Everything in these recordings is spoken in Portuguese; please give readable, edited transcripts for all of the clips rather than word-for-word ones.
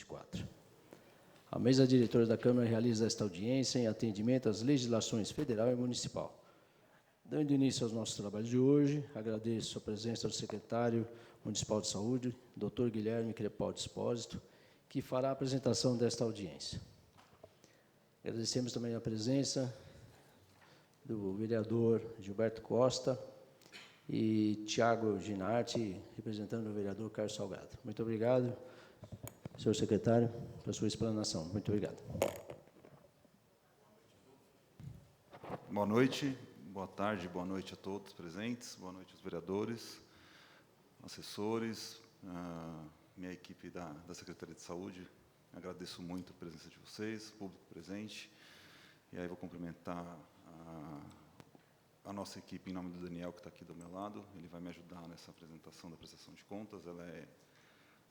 2024. A mesa diretora da Câmara realiza esta audiência em atendimento às legislações federal e municipal. Dando início aos nossos trabalhos de hoje, agradeço a presença do secretário municipal de saúde, Dr. Guilherme Crepaldi Espósito, que fará a apresentação desta audiência. Agradecemos também a presença do vereador Gilberto Costa e Tiago Ginardi, representando o vereador Carlos Salgado. Muito obrigado, senhor secretário, pela sua explanação. Muito obrigado. Boa noite, boa tarde, boa noite a todos presentes, boa noite aos vereadores, assessores, minha equipe da Secretaria de Saúde. Agradeço muito a presença de vocês, público presente, e aí vou cumprimentar a nossa equipe em nome do Daniel, que está aqui do meu lado. Ele vai me ajudar nessa apresentação da prestação de contas. Ela é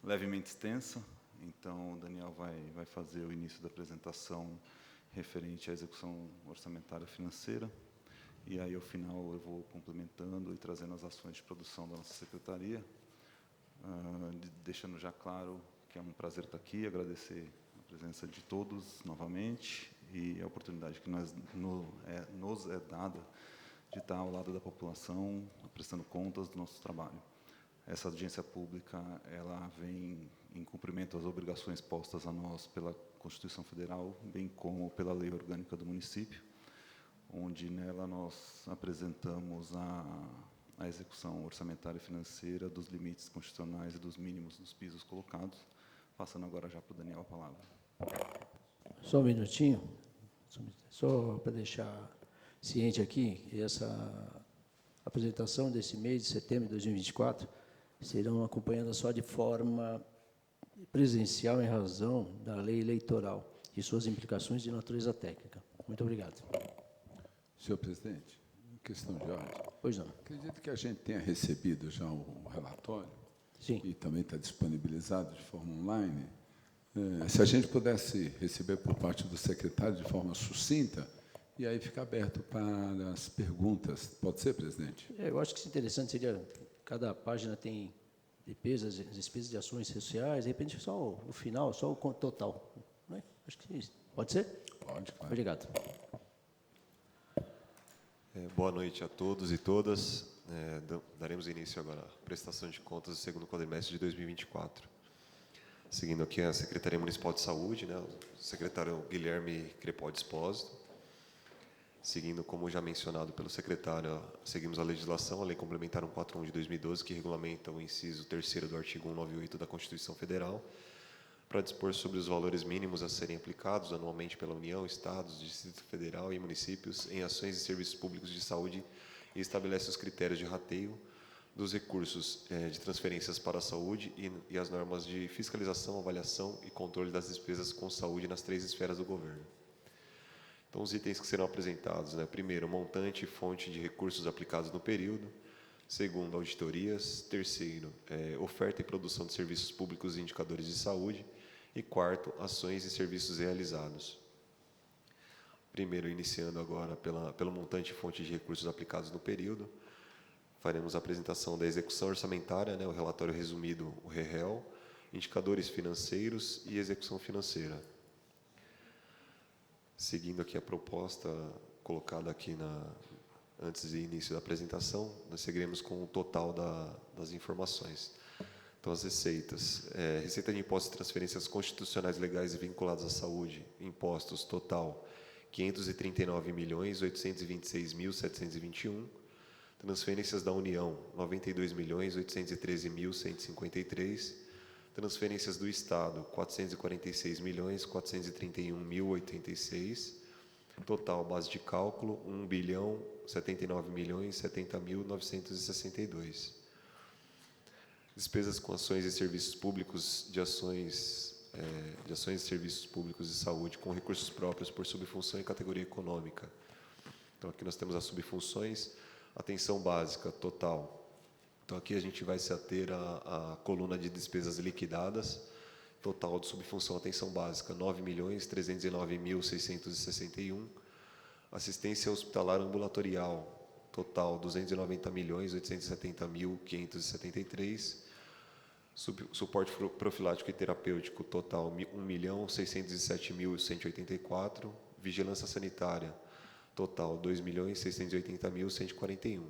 levemente extensa, então o Daniel vai fazer o início da apresentação referente à execução orçamentária financeira, e aí, ao final, eu vou complementando e trazendo as ações de produção da nossa secretaria, deixando já claro que é um prazer estar aqui, agradecer a presença de todos novamente e a oportunidade que nos é dada de estar ao lado da população, prestando contas do nosso trabalho. Essa audiência pública, ela vem em cumprimento às obrigações postas a nós pela Constituição Federal, bem como pela Lei Orgânica do Município, onde nela nós apresentamos a execução orçamentária e financeira dos limites constitucionais e dos mínimos dos pisos colocados. Passando agora já para o Daniel a palavra. Só um minutinho, só para deixar ciente aqui, que essa apresentação desse mês de setembro de 2024 serão acompanhadas só de forma presencial em razão da lei eleitoral e suas implicações de natureza técnica. Muito obrigado. Senhor presidente, questão de ordem. Pois não. Acredito que a gente tenha recebido já o relatório. Sim. E também está disponibilizado de forma online. Se a gente pudesse receber por parte do secretário de forma sucinta, e aí fica aberto para as perguntas. Pode ser, presidente? Eu acho que interessante seria, cada página tem despesas de ações sociais, de repente só o final, só o conto total. Não é? Acho que isso. Pode ser? Pode, claro. Obrigado. Boa noite a todos e todas. Daremos início agora à prestação de contas do segundo quadrimestre de 2024. Seguindo aqui a Secretaria Municipal de Saúde, né, o secretário Guilherme Crepaldi Espósito. Seguindo, como já mencionado pelo secretário, seguimos a legislação, a Lei Complementar 141 de 2012, que regulamenta o inciso 3º do artigo 198 da Constituição Federal, para dispor sobre os valores mínimos a serem aplicados anualmente pela União, Estados, Distrito Federal e municípios em ações e serviços públicos de saúde e estabelece os critérios de rateio dos recursos de transferências para a saúde e as normas de fiscalização, avaliação e controle das despesas com saúde nas 3 esferas do governo. Então, os itens que serão apresentados, né? Primeiro, montante e fonte de recursos aplicados no período. Segundo, auditorias. Terceiro, oferta e produção de serviços públicos e indicadores de saúde. E quarto, ações e serviços realizados. Primeiro, iniciando agora pelo montante e fonte de recursos aplicados no período, faremos a apresentação da execução orçamentária, né? O relatório resumido, o REREL, indicadores financeiros e execução financeira. Seguindo aqui a proposta colocada aqui antes do início da apresentação, nós seguiremos com o total das informações. Então, as receitas. Receita de impostos e transferências constitucionais legais e vinculadas à saúde, impostos, total, R$ 539.826.721. Transferências da União, R$ 92.813.153. Transferências do Estado, R$ 446.431.086. Total, base de cálculo, R$ 1.079.070.962. Despesas com ações e serviços públicos de ações e serviços públicos de saúde com recursos próprios por subfunção e categoria econômica. Então, aqui nós temos as subfunções, atenção básica, total. Então, aqui a gente vai se ater à coluna de despesas liquidadas, total de subfunção atenção básica, R$ 9.309.661. Assistência hospitalar ambulatorial, total, R$ 290.870.573. Suporte profilático e terapêutico, total 1.607.184. Vigilância sanitária, total 2.680.141.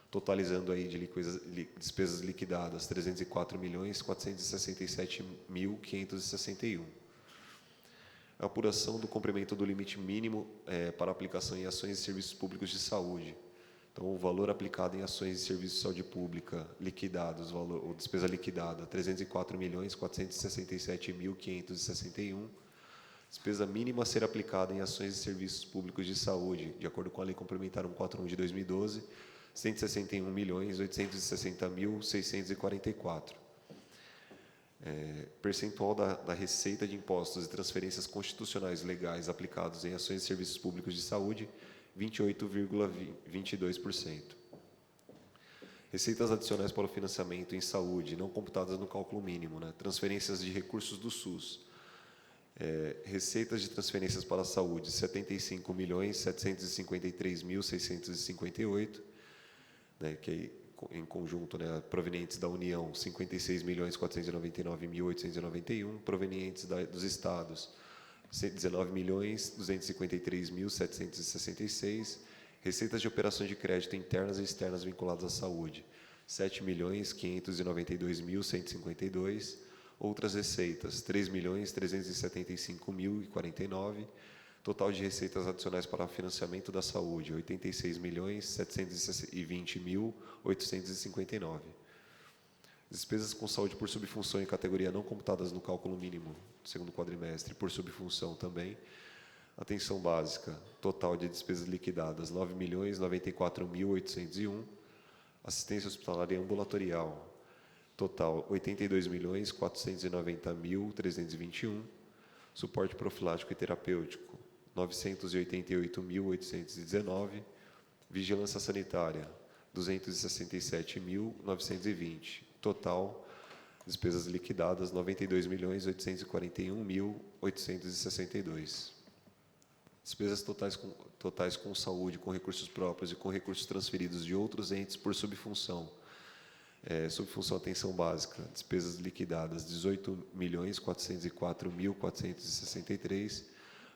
Totalizando aí de despesas liquidadas 304.467.561. A apuração do cumprimento do limite mínimo para aplicação em ações e serviços públicos de saúde. Então, o valor aplicado em ações e serviços de saúde pública liquidados, ou despesa liquidada, 304.467.561. Despesa mínima a ser aplicada em ações e serviços públicos de saúde, de acordo com a Lei Complementar 141 de 2012, 161.860.644. Percentual da receita de impostos e transferências constitucionais legais aplicados em ações e serviços públicos de saúde, 28,22%. Receitas adicionais para o financiamento em saúde, não computadas no cálculo mínimo, né? Transferências de recursos do SUS. Receitas de transferências para a saúde, 75.753.658, né, que aí, em conjunto, né, provenientes da União, 56.499.891, provenientes dos estados, 19.253.766, receitas de operações de crédito internas e externas vinculadas à saúde, 7.592.152, outras receitas, 3.375.049, total de receitas adicionais para financiamento da saúde, 86.720.859. Despesas com saúde por subfunção em categoria não computadas no cálculo mínimo, segundo quadrimestre, por subfunção também. Atenção básica, total de despesas liquidadas, 9.094.801. Assistência hospitalar e ambulatorial, total, 82.490.321. Suporte profilático e terapêutico, 988.819. Vigilância sanitária, 267.920. Total, despesas liquidadas, 92.841.862. Despesas totais com saúde, com recursos próprios e com recursos transferidos de outros entes por subfunção. Subfunção atenção básica, despesas liquidadas, 18.404.463.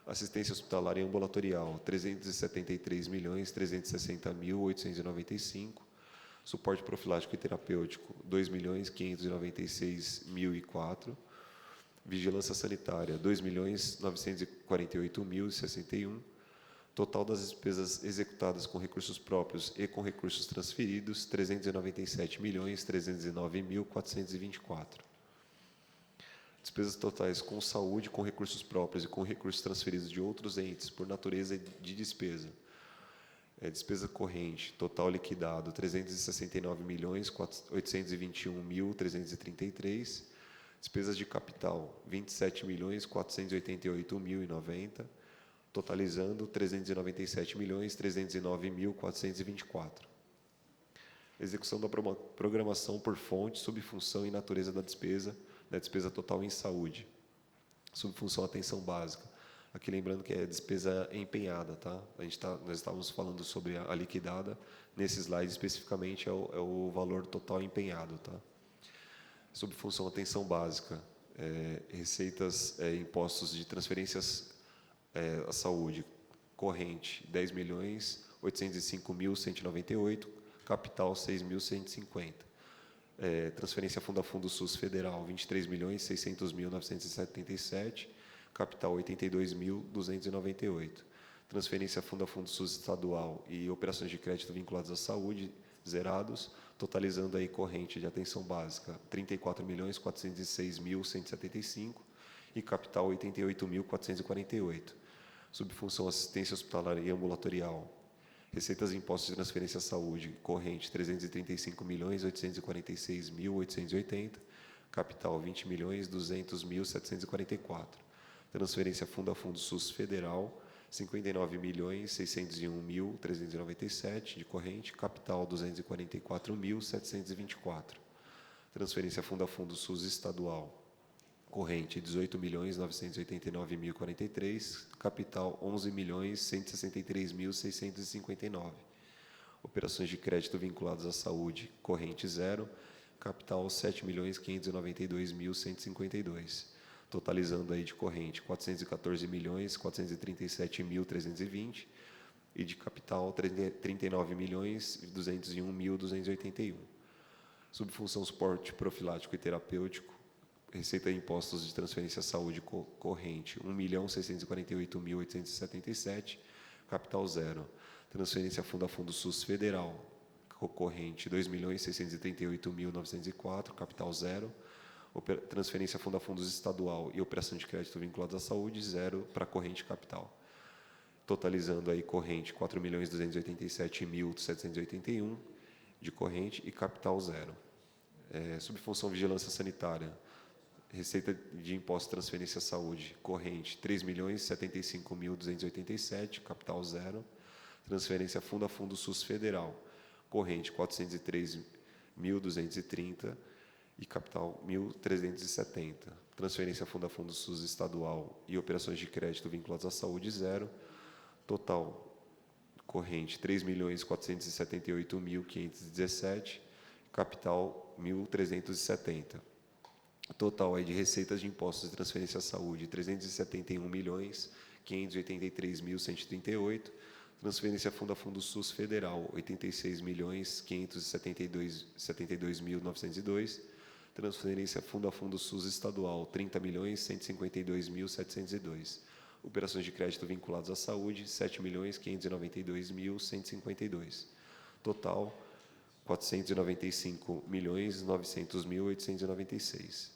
Assistência hospitalar e ambulatorial, 373.360.895. Suporte profilático e terapêutico, 2.596.004. Vigilância sanitária, 2.948.061. Total das despesas executadas com recursos próprios e com recursos transferidos, 397.309.424. Despesas totais com saúde, com recursos próprios e com recursos transferidos de outros entes, por natureza de despesa. Despesa corrente, total liquidado, 369.821.333. Despesas de capital, 27.488.090. Totalizando 397.309.424. Execução da programação por fonte, subfunção e natureza da despesa total em saúde. Subfunção atenção básica. Aqui lembrando que é despesa empenhada, tá? Nós estávamos falando sobre a liquidada. Nesse slide especificamente é o valor total empenhado, tá? Subfunção atenção básica. Receitas, impostos de transferências a saúde, corrente, 10.805.198, capital, 6.150. Transferência fundo a fundo SUS federal, 23.600.977, capital, 82.298. Transferência fundo a fundo SUS estadual e operações de crédito vinculadas à saúde, zerados, totalizando aí corrente de atenção básica, 34.406.175 e capital, 88.448. Subfunção assistência hospitalar e ambulatorial. Receitas e impostos de transferência à saúde, corrente, 335.846.880, capital, 20.200.744. Transferência fundo a fundo SUS federal, 59.601.397 de corrente, capital, 244.724. Transferência fundo a fundo SUS estadual, corrente, 18.989.043, capital, 11.163.659. Operações de crédito vinculadas à saúde, corrente 0, capital 7.592.152, totalizando aí de corrente 414.437.320 e de capital 39.201.281. Subfunção suporte profilático e terapêutico, receita de impostos de transferência à saúde corrente 1.648.877, capital zero. Transferência fundo a fundo SUS federal corrente 2.638.904, capital zero. Transferência fundo a fundos estadual e operação de crédito vinculada à saúde, zero para corrente capital. Totalizando aí corrente 4.287.781 de corrente e capital zero. Subfunção vigilância sanitária, receita de imposto de transferência à saúde corrente 3.075.287, capital zero. Transferência fundo a fundo SUS federal corrente 403.230 e capital 1.370. Transferência fundo a fundo SUS estadual e operações de crédito vinculadas à saúde, zero. Total corrente 3.478.517, capital 1.370. Total aí de receitas de impostos de transferência à saúde 371.583.138. Transferência fundo a fundo SUS federal 86.572.902. Transferência fundo a fundo SUS estadual 30.152.702. Operações de crédito vinculadas à saúde 7.592.152. Total 495.900.896.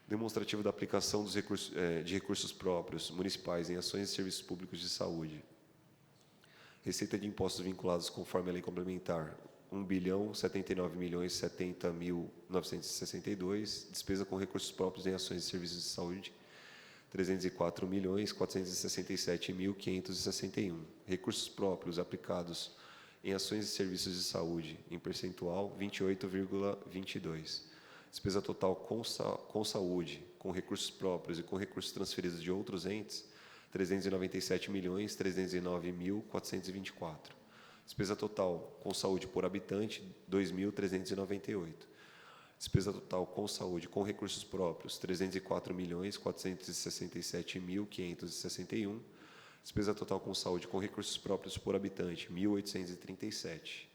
Demonstrativo da aplicação dos de recursos próprios municipais em ações e serviços públicos de saúde. Receita de impostos vinculados conforme a lei complementar 1.070.070.962. Despesa com recursos próprios em ações e serviços de saúde 304.467.561. Recursos próprios aplicados em ações e serviços de saúde em percentual 28,22. Despesa total com saúde, com recursos próprios e com recursos transferidos de outros entes, 397.309.424. Despesa total com saúde por habitante, 2.398. Despesa total com saúde com recursos próprios, 304.467.561. Despesa total com saúde com recursos próprios por habitante, 1.837.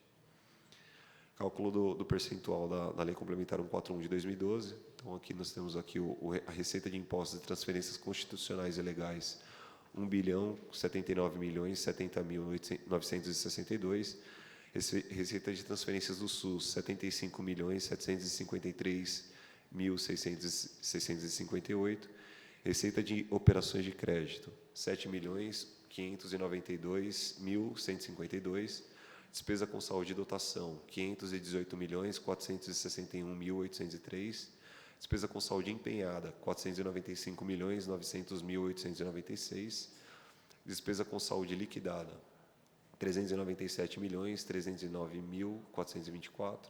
Cálculo do percentual da Lei Complementar 141 de 2012. Então, aqui nós temos aqui a receita de impostos de transferências constitucionais e legais, 1.079.070.962. Receita de transferências do SUS, 75.753.658. Receita de operações de crédito, 7.592.152. Despesa com saúde e dotação, 518.461.803. Despesa com saúde empenhada, 495.900.896. Despesa com saúde liquidada, 397.309.424.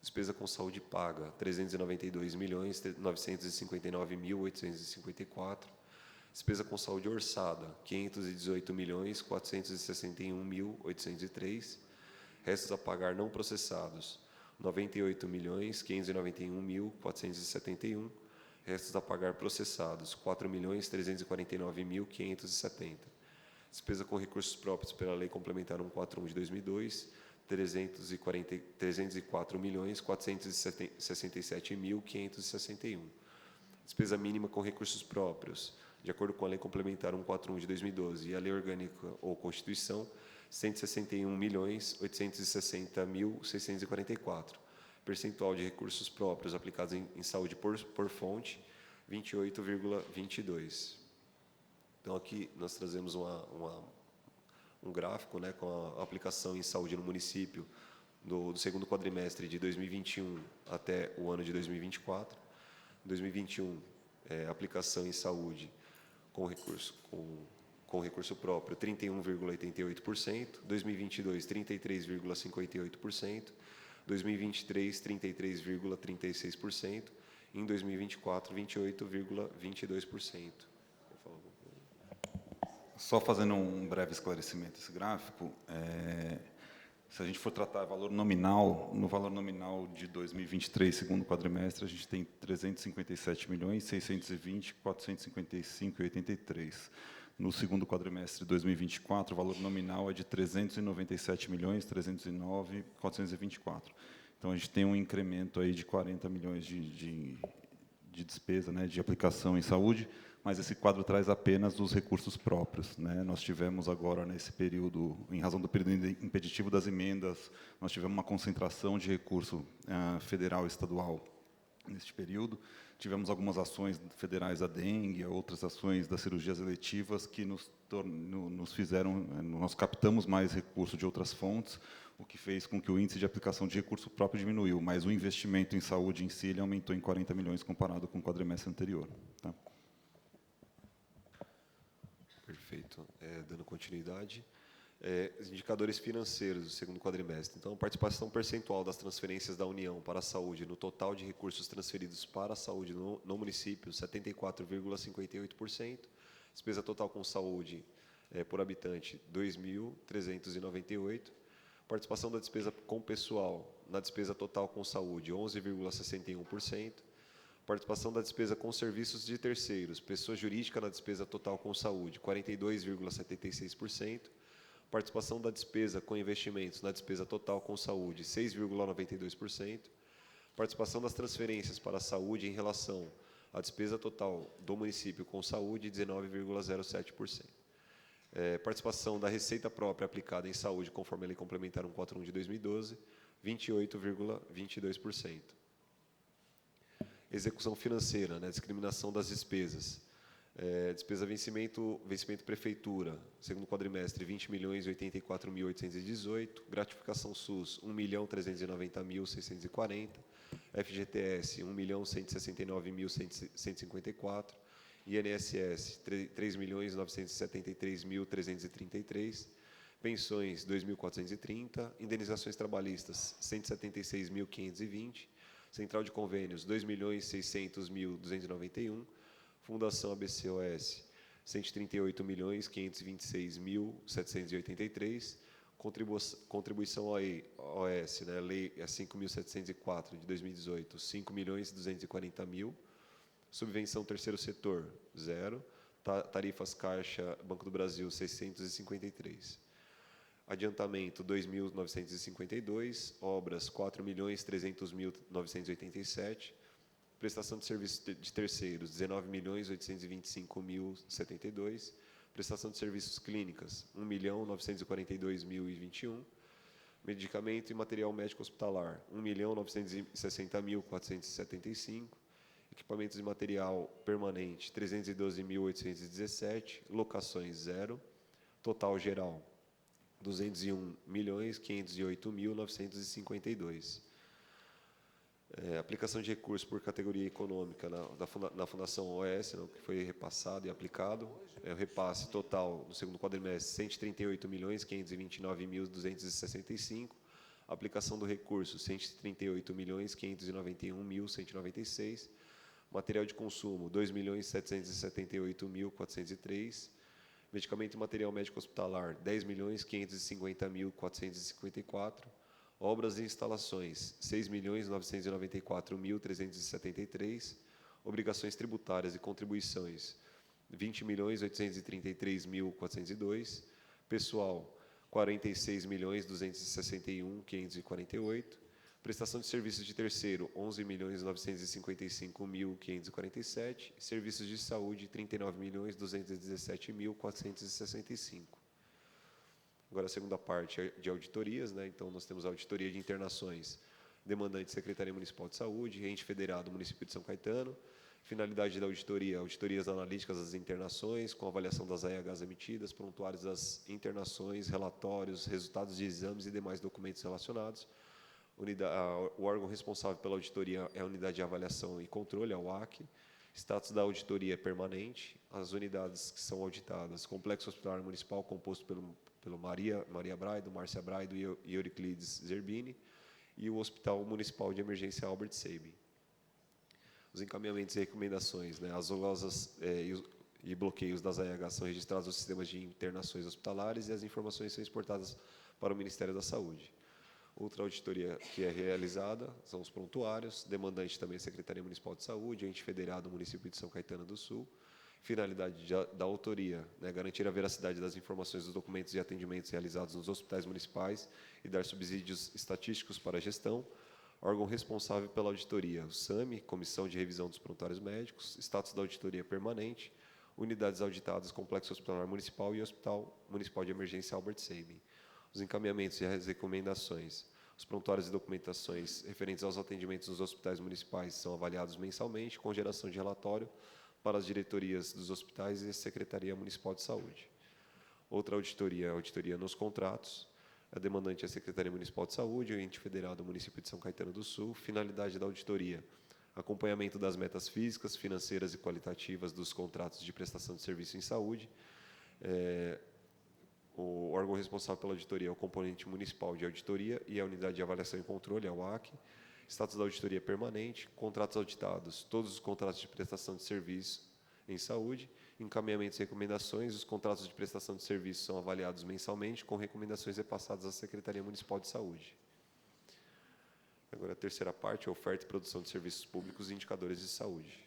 Despesa com saúde paga, 392.959.854. Despesa com saúde orçada, 518.461.803. Restos a pagar não processados, 98.591.471. Restos a pagar processados, 4.349.570. Despesa com recursos próprios pela Lei Complementar 141 de 2002, 304.467.561. Despesa mínima com recursos próprios, de acordo com a Lei Complementar 141 de 2012 e a Lei Orgânica ou Constituição, 161.860.644. Percentual de recursos próprios aplicados em saúde por fonte, 28,22. Então, aqui nós trazemos um gráfico, né, com a aplicação em saúde no município do segundo quadrimestre de 2021 até o ano de 2024. 2021, aplicação em saúde com recurso próprio, 31,88%, 2022, 33,58%, 2023, 33,36%, e em 2024, 28,22%. Só fazendo um breve esclarecimento desse gráfico, Se a gente for tratar valor nominal, no valor nominal de 2023, segundo quadrimestre, a gente tem 357.620.455,83. No segundo quadrimestre de 2024, o valor nominal é de 397.309.424. Então, a gente tem um incremento aí de 40 milhões de despesa, né, de aplicação em saúde, mas esse quadro traz apenas os recursos próprios, né? Nós tivemos agora, nesse período, em razão do período impeditivo das emendas, nós tivemos uma concentração de recurso federal e estadual neste período. Tivemos algumas ações federais da dengue, outras ações das cirurgias eletivas que nos fizeram, nós captamos mais recurso de outras fontes, o que fez com que o índice de aplicação de recurso próprio diminuiu, mas o investimento em saúde em si ele aumentou em 40 milhões comparado com o quadrimestre anterior. Tá? Perfeito. Dando continuidade. Os indicadores financeiros do segundo quadrimestre. Então, a participação percentual das transferências da União para a saúde no total de recursos transferidos para a saúde no município, 74,58%. Despesa total com saúde por habitante, 2.398. Participação da despesa com pessoal na despesa total com saúde, 11,61%. Participação da despesa com serviços de terceiros, pessoa jurídica na despesa total com saúde, 42,76%. Participação da despesa com investimentos na despesa total com saúde, 6,92%. Participação das transferências para a saúde em relação à despesa total do município com saúde, 19,07%. Participação da receita própria aplicada em saúde, conforme a Lei Complementar 141 de 2012, 28,22%. Execução financeira, né, discriminação das despesas. Despesa vencimento prefeitura, segundo quadrimestre, 20.084.818, gratificação SUS, 1.390.640, FGTS, 1.169.154, INSS, 3.973.333, pensões, 2.430, indenizações trabalhistas, 176.520, Central de Convênios, 2.600.291, Fundação ABCOS, 138.526.783, contribuição OS, né, Lei 5.704 de 2018, 5.240.000, subvenção terceiro setor, 0, tarifas Caixa Banco do Brasil, 653. Adiantamento, 2.952, obras, 4.300.987, prestação de serviços de terceiros, 19.825.072, prestação de serviços clínicas, 1.942.021, medicamento e material médico hospitalar, 1.960.475, equipamentos e material permanente, 312.817, locações, 0, total geral, 201.508.952. Aplicação de recursos por categoria econômica na Fundação OS, né, que foi repassado e aplicado. O repasse total no segundo quadrimestre, 138.529.265. Aplicação do recurso, 138.591.196. Material de consumo, 2.778.403. Medicamento e material médico hospitalar, 10.550.454. Obras e instalações, 6.994.373. Obrigações tributárias e contribuições, 20.833.402. Pessoal, 46.261.548. Prestação de serviços de terceiro, 11.955.547. Serviços de saúde, 39.217.465. Agora, a segunda parte de auditorias, né? Então, nós temos a auditoria de internações, demandante Secretaria Municipal de Saúde, ente federado, município de São Caetano. Finalidade da auditoria, auditorias analíticas das internações, com avaliação das AEHs emitidas, prontuários das internações, relatórios, resultados de exames e demais documentos relacionados. O órgão responsável pela auditoria é a Unidade de Avaliação e Controle, a UAC. Status da auditoria é permanente. As unidades que são auditadas, Complexo Hospitalar Municipal, composto pelo Maria Braido, Márcia Braido e Euriclides Zerbini, e o Hospital Municipal de Emergência Albert Sabin. Os encaminhamentos e recomendações, né? As zoosas e bloqueios das AEH são registrados nos sistemas de internações hospitalares e as informações são exportadas para o Ministério da Saúde. Outra auditoria que é realizada são os prontuários, demandante também a Secretaria Municipal de Saúde, ente federado município de São Caetano do Sul. Finalidade da autoria, né, garantir a veracidade das informações dos documentos e atendimentos realizados nos hospitais municipais e dar subsídios estatísticos para a gestão. Órgão responsável pela auditoria, o SAMI, Comissão de Revisão dos Prontuários Médicos, status da auditoria permanente, unidades auditadas, Complexo Hospitalar Municipal e Hospital Municipal de Emergência Albert Sabin. Os encaminhamentos e as recomendações. Os prontuários e documentações referentes aos atendimentos nos hospitais municipais são avaliados mensalmente, com geração de relatório para as diretorias dos hospitais e a Secretaria Municipal de Saúde. Outra auditoria é a auditoria nos contratos. A demandante é a Secretaria Municipal de Saúde, o ente federado do município de São Caetano do Sul. Finalidade da auditoria: acompanhamento das metas físicas, financeiras e qualitativas dos contratos de prestação de serviço em saúde. O órgão responsável pela auditoria é o componente municipal de auditoria e a unidade de avaliação e controle, a UAC. Status da auditoria permanente, contratos auditados, todos os contratos de prestação de serviço em saúde, encaminhamentos e recomendações. Os contratos de prestação de serviço são avaliados mensalmente, com recomendações repassadas à Secretaria Municipal de Saúde. Agora, a terceira parte, a oferta e produção de serviços públicos e indicadores de saúde.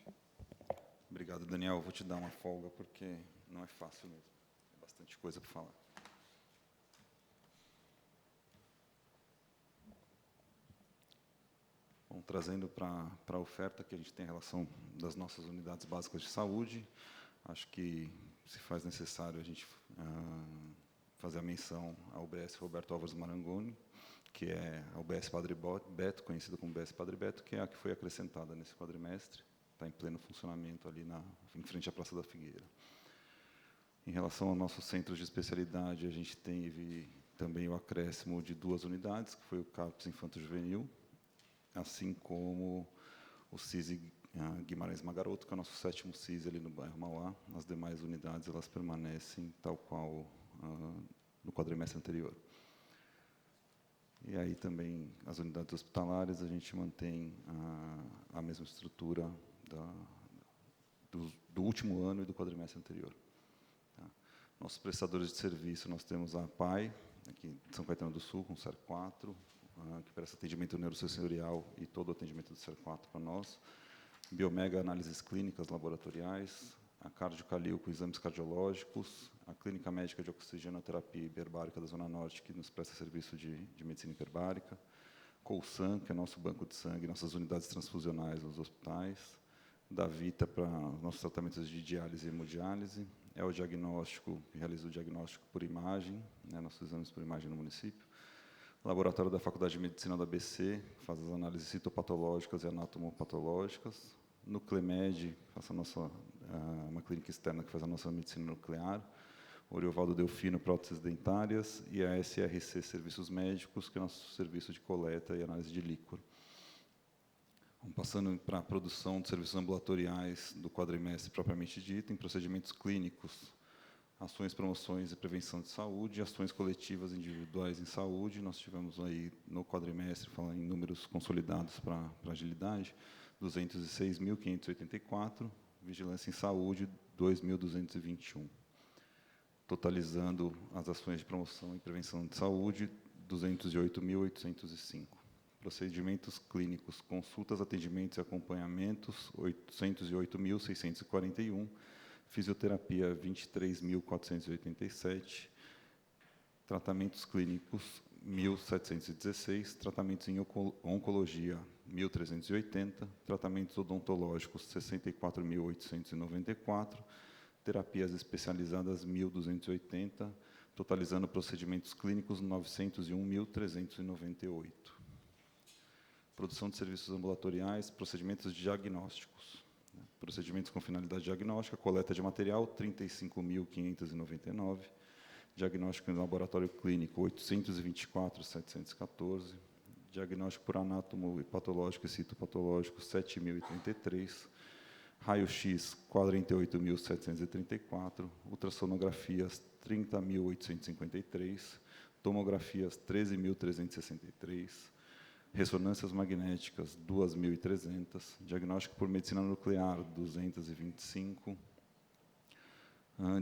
Obrigado, Daniel. Vou te dar uma folga, porque não é fácil mesmo. É bastante coisa para falar. Bom, trazendo para a oferta que a gente tem em relação das nossas unidades básicas de saúde, acho que se faz necessário a gente fazer a menção à UBS Roberto Álvares Marangoni, que é a UBS Padre Beto, conhecida como UBS Padre Beto, que é a que foi acrescentada nesse quadrimestre, está em pleno funcionamento ali em frente à Praça da Figueira. Em relação aos nossos centros de especialidade, a gente teve também o acréscimo de 2 unidades, que foi o CAPS Infanto Juvenil, assim como o CISI Guimarães Magaroto, que é o nosso 7º CISI ali no bairro Mauá. As demais unidades elas permanecem tal qual no quadrimestre anterior. E aí também as unidades hospitalares, a gente mantém a mesma estrutura do último ano e do quadrimestre anterior. Tá? Nossos prestadores de serviço, nós temos a PAI, aqui de São Caetano do Sul, com o SER 4, que presta atendimento neurosensorial e todo o atendimento do SER 4 para nós. Biomega Análises Clínicas Laboratoriais, a Cardiocalil com exames cardiológicos, a Clínica Médica de Oxigenoterapia Hiperbárica da Zona Norte, que nos presta serviço de medicina hiperbárica, Colsan, que é nosso banco de sangue, nossas unidades transfusionais nos hospitais, da Vita para nossos tratamentos de diálise e hemodiálise, é o diagnóstico, que realiza o diagnóstico por imagem, né, nossos exames por imagem no município, Laboratório da Faculdade de Medicina da ABC, que faz as análises citopatológicas e anatomopatológicas. Nuclemed, uma clínica externa que faz a nossa medicina nuclear. Oriovaldo Delfino, próteses dentárias. E a SRC Serviços Médicos, que é nosso serviço de coleta e análise de líquor. Vamos passando para a produção de serviços ambulatoriais do quadrimestre propriamente dito, em procedimentos clínicos, ações, promoções e prevenção de saúde, ações coletivas individuais em saúde. Nós tivemos aí, no quadrimestre, falando em números consolidados para agilidade, 206.584, vigilância em saúde, 2.221. Totalizando as ações de promoção e prevenção de saúde, 208.805. Procedimentos clínicos, consultas, atendimentos e acompanhamentos, 808.641. Fisioterapia, 23.487, tratamentos clínicos, 1.716, tratamentos em oncologia, 1.380, tratamentos odontológicos, 64.894, terapias especializadas, 1.280, totalizando procedimentos clínicos, 901.398. Produção de serviços ambulatoriais, procedimentos diagnósticos. Procedimentos com finalidade diagnóstica, coleta de material, 35.599. Diagnóstico em laboratório clínico, 824.714. Diagnóstico por anátomo patológico e citopatológico, 7.033. Raio-X, 48.734. Ultrassonografias, 30.853. Tomografias, 13.363. Ressonâncias magnéticas, 2.300. Diagnóstico por medicina nuclear, 225.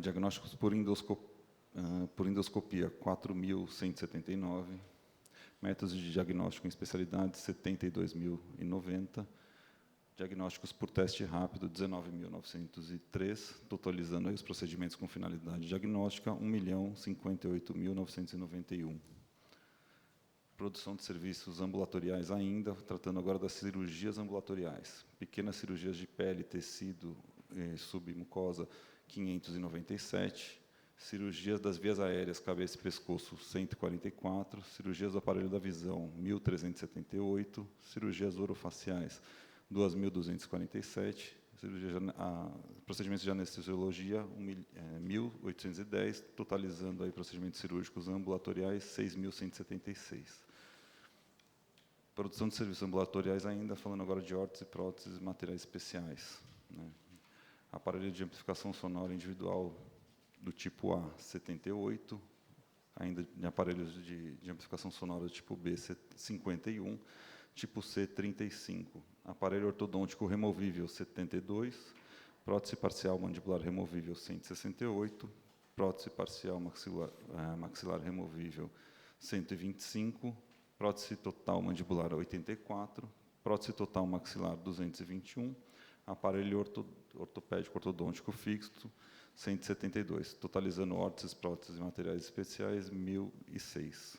Diagnósticos por endoscopia, 4.179. Métodos de diagnóstico em especialidades, 72.090. Diagnósticos por teste rápido, 19.903, totalizando aí os procedimentos com finalidade diagnóstica, 1.058.991. Produção de serviços ambulatoriais ainda, tratando agora das cirurgias ambulatoriais. Pequenas cirurgias de pele, tecido, submucosa, 597. Cirurgias das vias aéreas, cabeça e pescoço, 144. Cirurgias do aparelho da visão, 1.378. Cirurgias orofaciais, 2.247. Procedimentos de anestesiologia, 1.810, totalizando aí procedimentos cirúrgicos ambulatoriais, 6.176. Produção de serviços ambulatoriais ainda, falando agora de órteses, próteses e materiais especiais. Né? Aparelho de amplificação sonora individual do tipo A, 78. Ainda de aparelhos de amplificação sonora do tipo B, 51. Tipo C, 35. Aparelho ortodôntico removível, 72. Prótese parcial mandibular removível, 168. Prótese parcial maxilar removível, 125. Prótese total mandibular, 84. Prótese total maxilar, 221. Aparelho ortopédico ortodôntico fixo, 172. Totalizando órteses, próteses e materiais especiais, 1.006.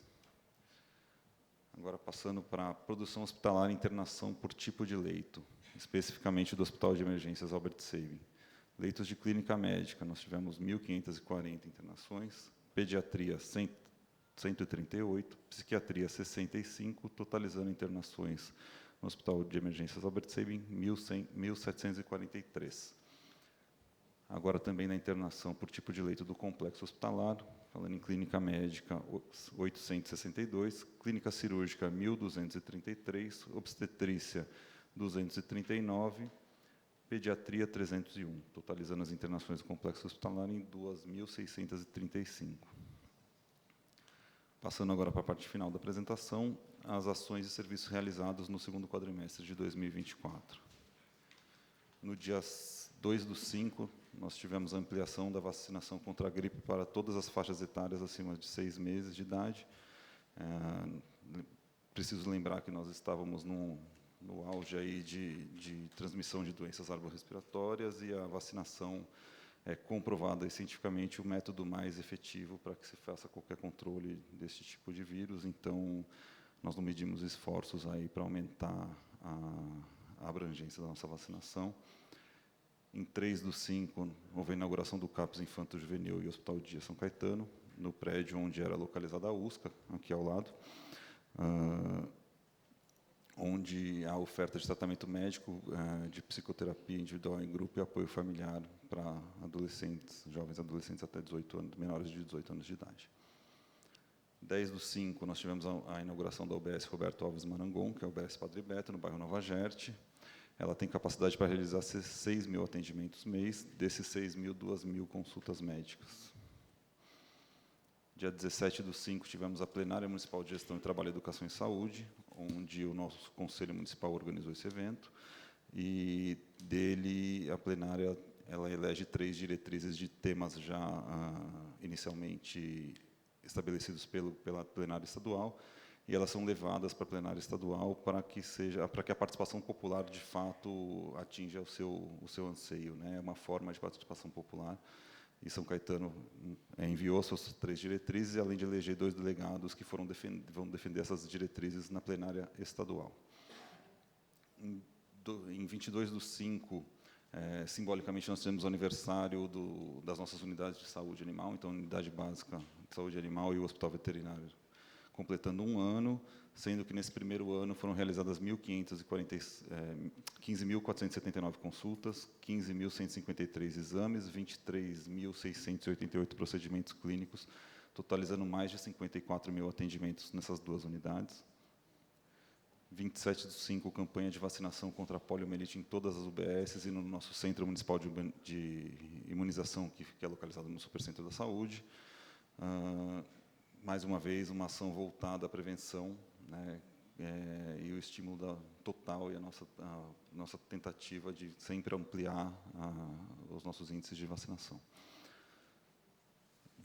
Agora, passando para a produção hospitalar e internação por tipo de leito, especificamente do Hospital de Emergências Albert Sabin. Leitos de clínica médica, nós tivemos 1.540 internações, pediatria, 138, psiquiatria, 65, totalizando internações no Hospital de Emergências Albert Sabin, 1.743. Agora, também na internação por tipo de leito do complexo hospitalar, falando em clínica médica, 862, clínica cirúrgica, 1.233, obstetrícia, 239, pediatria, 301, totalizando as internações do complexo hospitalar em 2.635. Passando agora para a parte final da apresentação, as ações e serviços realizados no segundo quadrimestre de 2024. No dia 2/5, nós tivemos a ampliação da vacinação contra a gripe para todas as faixas etárias acima de 6 meses de idade. Preciso lembrar que nós estávamos no auge aí de transmissão de doenças arborrespiratórias e a vacinação é comprovada cientificamente o método mais efetivo para que se faça qualquer controle desse tipo de vírus. Então, nós não medimos esforços aí para aumentar a abrangência da nossa vacinação. Em 3/5, houve a inauguração do CAPS Infanto Juvenil e Hospital de Dia São Caetano, no prédio onde era localizada a USCA, aqui ao lado, onde há oferta de tratamento médico, de psicoterapia individual em grupo e apoio familiar para adolescentes, jovens adolescentes até 18 anos, menores de 18 anos de idade. 10/5, nós tivemos a inauguração da UBS Roberto Alves Marangon, que é a UBS Padre Beto, no bairro Nova Gerte. Ela tem capacidade para realizar 6.000 atendimentos mês, desses 6.000, 2.000 consultas médicas. Dia 17/5, tivemos a plenária municipal de gestão de trabalho, educação e saúde, onde o nosso conselho municipal organizou esse evento, e dele a plenária ela elege 3 diretrizes de temas já inicialmente estabelecidos pela plenária estadual, e elas são levadas para a plenária estadual para que a participação popular de fato atinja o seu anseio, né? É uma forma de participação popular. E São Caetano enviou suas 3 diretrizes, além de eleger 2 delegados que vão defender essas diretrizes na plenária estadual. Em 22/5, simbolicamente, nós tivemos o aniversário das nossas unidades de saúde animal, então, a Unidade Básica de Saúde Animal e o Hospital Veterinário, completando 1 ano, sendo que, nesse primeiro ano, foram realizadas 15.479 consultas, 15.153 exames, 23.688 procedimentos clínicos, totalizando mais de 54.000 atendimentos nessas 2 unidades. 27/5, campanha de vacinação contra a poliomielite em todas as UBSs e no nosso Centro Municipal de Imunização, que é localizado no Supercentro da Saúde. Mais uma vez, uma ação voltada à prevenção, né, e o estímulo total e a nossa tentativa de sempre ampliar os nossos índices de vacinação.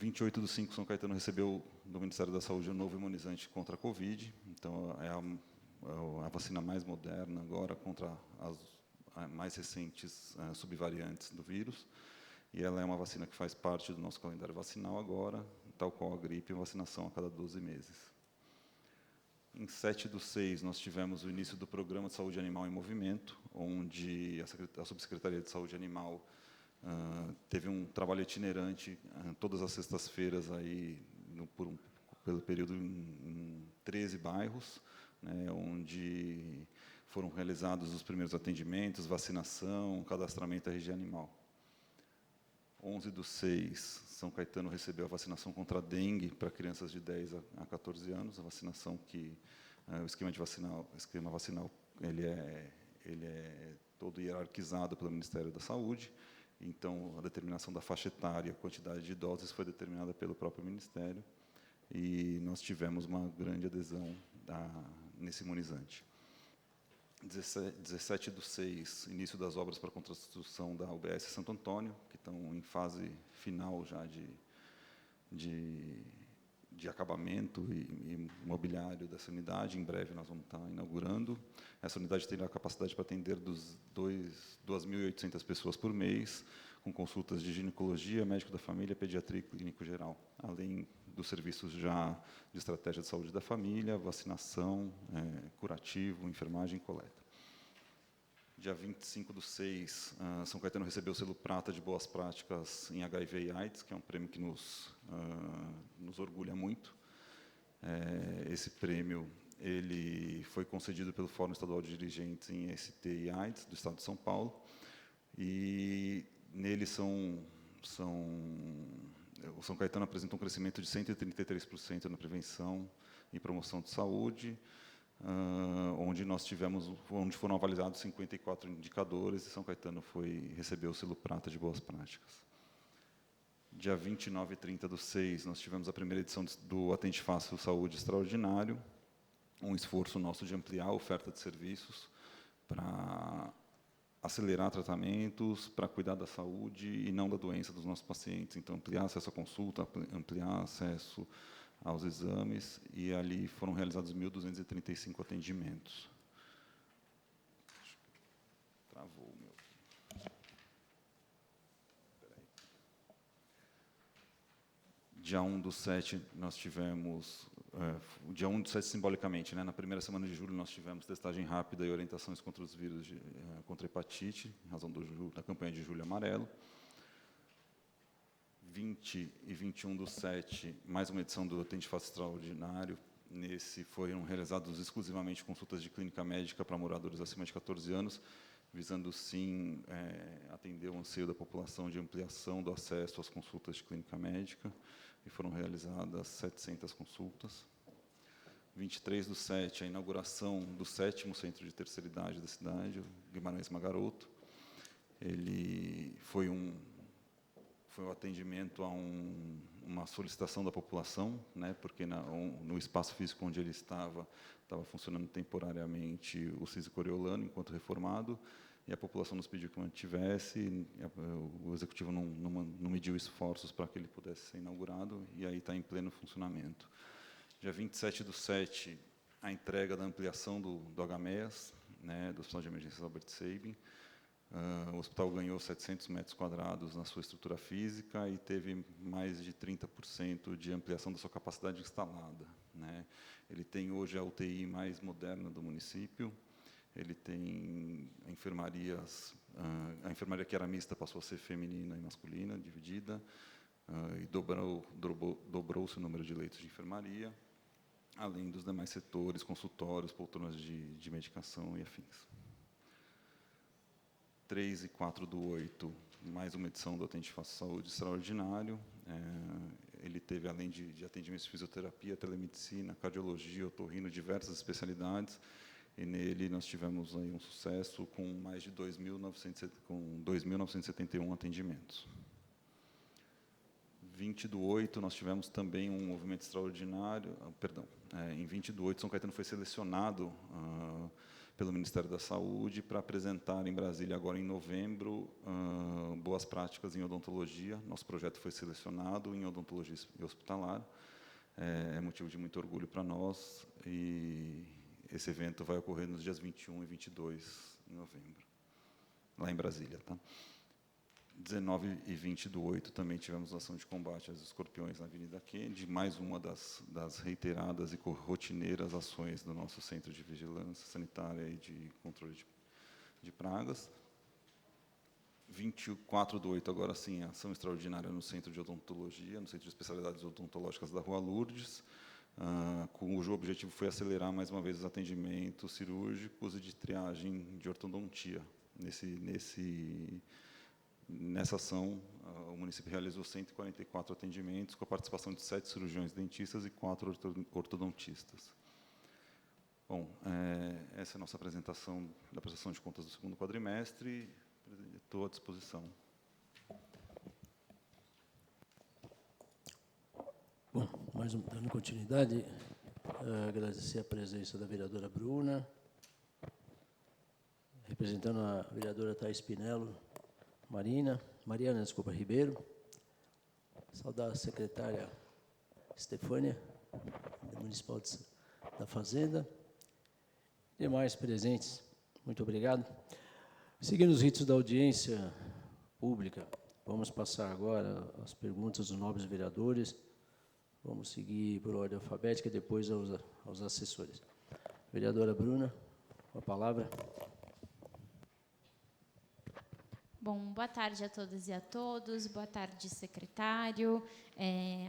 28/5, São Caetano recebeu do Ministério da Saúde um novo imunizante contra a Covid. Então, é a vacina mais moderna agora contra as mais recentes subvariantes do vírus. E ela é uma vacina que faz parte do nosso calendário vacinal agora, tal qual a gripe, vacinação a cada 12 meses. Em 7/6, nós tivemos o início do Programa de Saúde Animal em Movimento, onde a Subsecretaria de Saúde Animal teve um trabalho itinerante todas as sextas-feiras aí pelo período em 13 bairros, né, onde foram realizados os primeiros atendimentos, vacinação, cadastramento da RG animal. 11/6, São Caetano recebeu a vacinação contra a dengue para crianças de 10 a 14 anos, a vacinação que o esquema vacinal ele é todo hierarquizado pelo Ministério da Saúde. Então, a determinação da faixa etária, a quantidade de doses foi determinada pelo próprio Ministério, e nós tivemos uma grande adesão nesse imunizante. 17/6, início das obras para a construção da UBS Santo Antônio, que estão em fase final já de acabamento e mobiliário dessa unidade. Em breve nós vamos estar inaugurando. Essa unidade tem a capacidade para atender 2.800 pessoas por mês, com consultas de ginecologia, médico da família, pediatria e clínico geral, além dos serviços já de estratégia de saúde da família, vacinação, curativo, enfermagem e coleta. Dia 25/6, São Caetano recebeu o selo prata de boas práticas em HIV e AIDS, que é um prêmio que nos orgulha muito. Esse prêmio ele foi concedido pelo Fórum Estadual de Dirigentes em ST e AIDS do Estado de São Paulo, e nele o São Caetano apresenta um crescimento de 133% na prevenção e promoção de saúde, onde foram avaliados 54 indicadores, e São Caetano recebeu o selo prata de boas práticas. Dia 29 e 30/6, nós tivemos a primeira edição do Atende Fácil Saúde Extraordinário, um esforço nosso de ampliar a oferta de serviços para acelerar tratamentos, para cuidar da saúde e não da doença dos nossos pacientes. Então, ampliar acesso à consulta, ampliar acesso aos exames, e ali foram realizados 1.235 atendimentos. Travou o meu. Dia 1/7, nós tivemos... dia 1/7, simbolicamente, né, na primeira semana de julho, nós tivemos testagem rápida e orientações contra os vírus contra hepatite, em razão da campanha de Julho Amarelo. 20 e 21/7, mais uma edição do Atende Fácil Extraordinário. Nesse foram realizadas exclusivamente consultas de clínica médica para moradores acima de 14 anos, visando, sim, atender o anseio da população de ampliação do acesso às consultas de clínica médica, e foram realizadas 700 consultas. 23/7, a inauguração do 7º Centro de Terceira Idade da cidade, o Guimarães Magaroto. Ele foi um atendimento a uma solicitação da população, né, porque no espaço físico onde ele estava funcionando temporariamente o CISI Coriolano, enquanto reformado, e a população nos pediu que mantivesse, o Executivo não mediu esforços para que ele pudesse ser inaugurado, e aí está em pleno funcionamento. Dia 27/7, a entrega da ampliação do HMEAS, né, do Hospital de Emergências Albert Sabin. O hospital ganhou 700 metros quadrados na sua estrutura física e teve mais de 30% de ampliação da sua capacidade instalada, né. Ele tem hoje a UTI mais moderna do município, ele tem a enfermaria que era mista passou a ser feminina e masculina, dividida, e dobrou-se o número de leitos de enfermaria, além dos demais setores, consultórios, poltronas de medicação e afins. 3 e 4/8, mais uma edição do Atende Fácil Saúde Extraordinário. Ele teve, além de atendimentos de fisioterapia, telemedicina, cardiologia, otorrino, diversas especialidades, e nele nós tivemos aí um sucesso com mais de 2.971 atendimentos. 20/8, nós tivemos também um movimento extraordinário, em 20/8, São Caetano foi selecionado pelo Ministério da Saúde para apresentar em Brasília, agora em novembro, boas práticas em odontologia. Nosso projeto foi selecionado em odontologia hospitalar. É motivo de muito orgulho para nós, e esse evento vai ocorrer nos dias 21 e 22 de novembro, lá em Brasília. Tá? 19 e 20 do 8 também tivemos ação de combate aos escorpiões na Avenida Kennedy, mais uma das reiteradas e rotineiras ações do nosso Centro de Vigilância Sanitária e de Controle de Pragas. 24 do 8, agora sim, ação extraordinária no Centro de Odontologia, no Centro de Especialidades Odontológicas da Rua Lourdes, cujo objetivo foi acelerar, mais uma vez, os atendimentos cirúrgicos e de triagem de ortodontia. Nessa ação, o município realizou 144 atendimentos, com a participação de 7 cirurgiões dentistas e 4 ortodontistas. Bom, essa é a nossa apresentação da prestação de contas do segundo quadrimestre. Estou à disposição. Bom, dando continuidade, agradecer a presença da vereadora Bruna, representando a vereadora Thais Pinello, Mariana Ribeiro, saudar a secretária Estefânia, municipal da Fazenda, demais presentes, muito obrigado. Seguindo os ritos da audiência pública, vamos passar agora as perguntas dos nobres vereadores. Vamos seguir por ordem alfabética e depois aos assessores. Vereadora Bruna, com a palavra. Bom, boa tarde a todas e a todos. Boa tarde, secretário.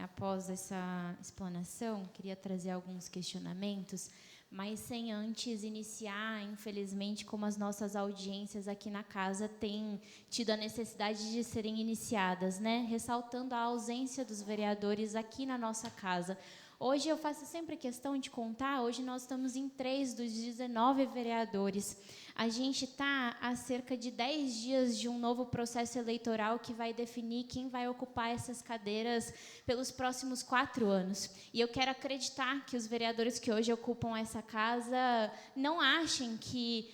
Após essa explanação, queria trazer alguns questionamentos, mas sem antes iniciar, infelizmente, como as nossas audiências aqui na casa têm tido a necessidade de serem iniciadas, né? Ressaltando a ausência dos vereadores aqui na nossa casa. Hoje eu faço sempre questão de contar, hoje nós estamos em 3 dos 19 vereadores. A gente está a cerca de 10 dias de um novo processo eleitoral que vai definir quem vai ocupar essas cadeiras pelos próximos 4 anos. E eu quero acreditar que os vereadores que hoje ocupam essa casa não achem que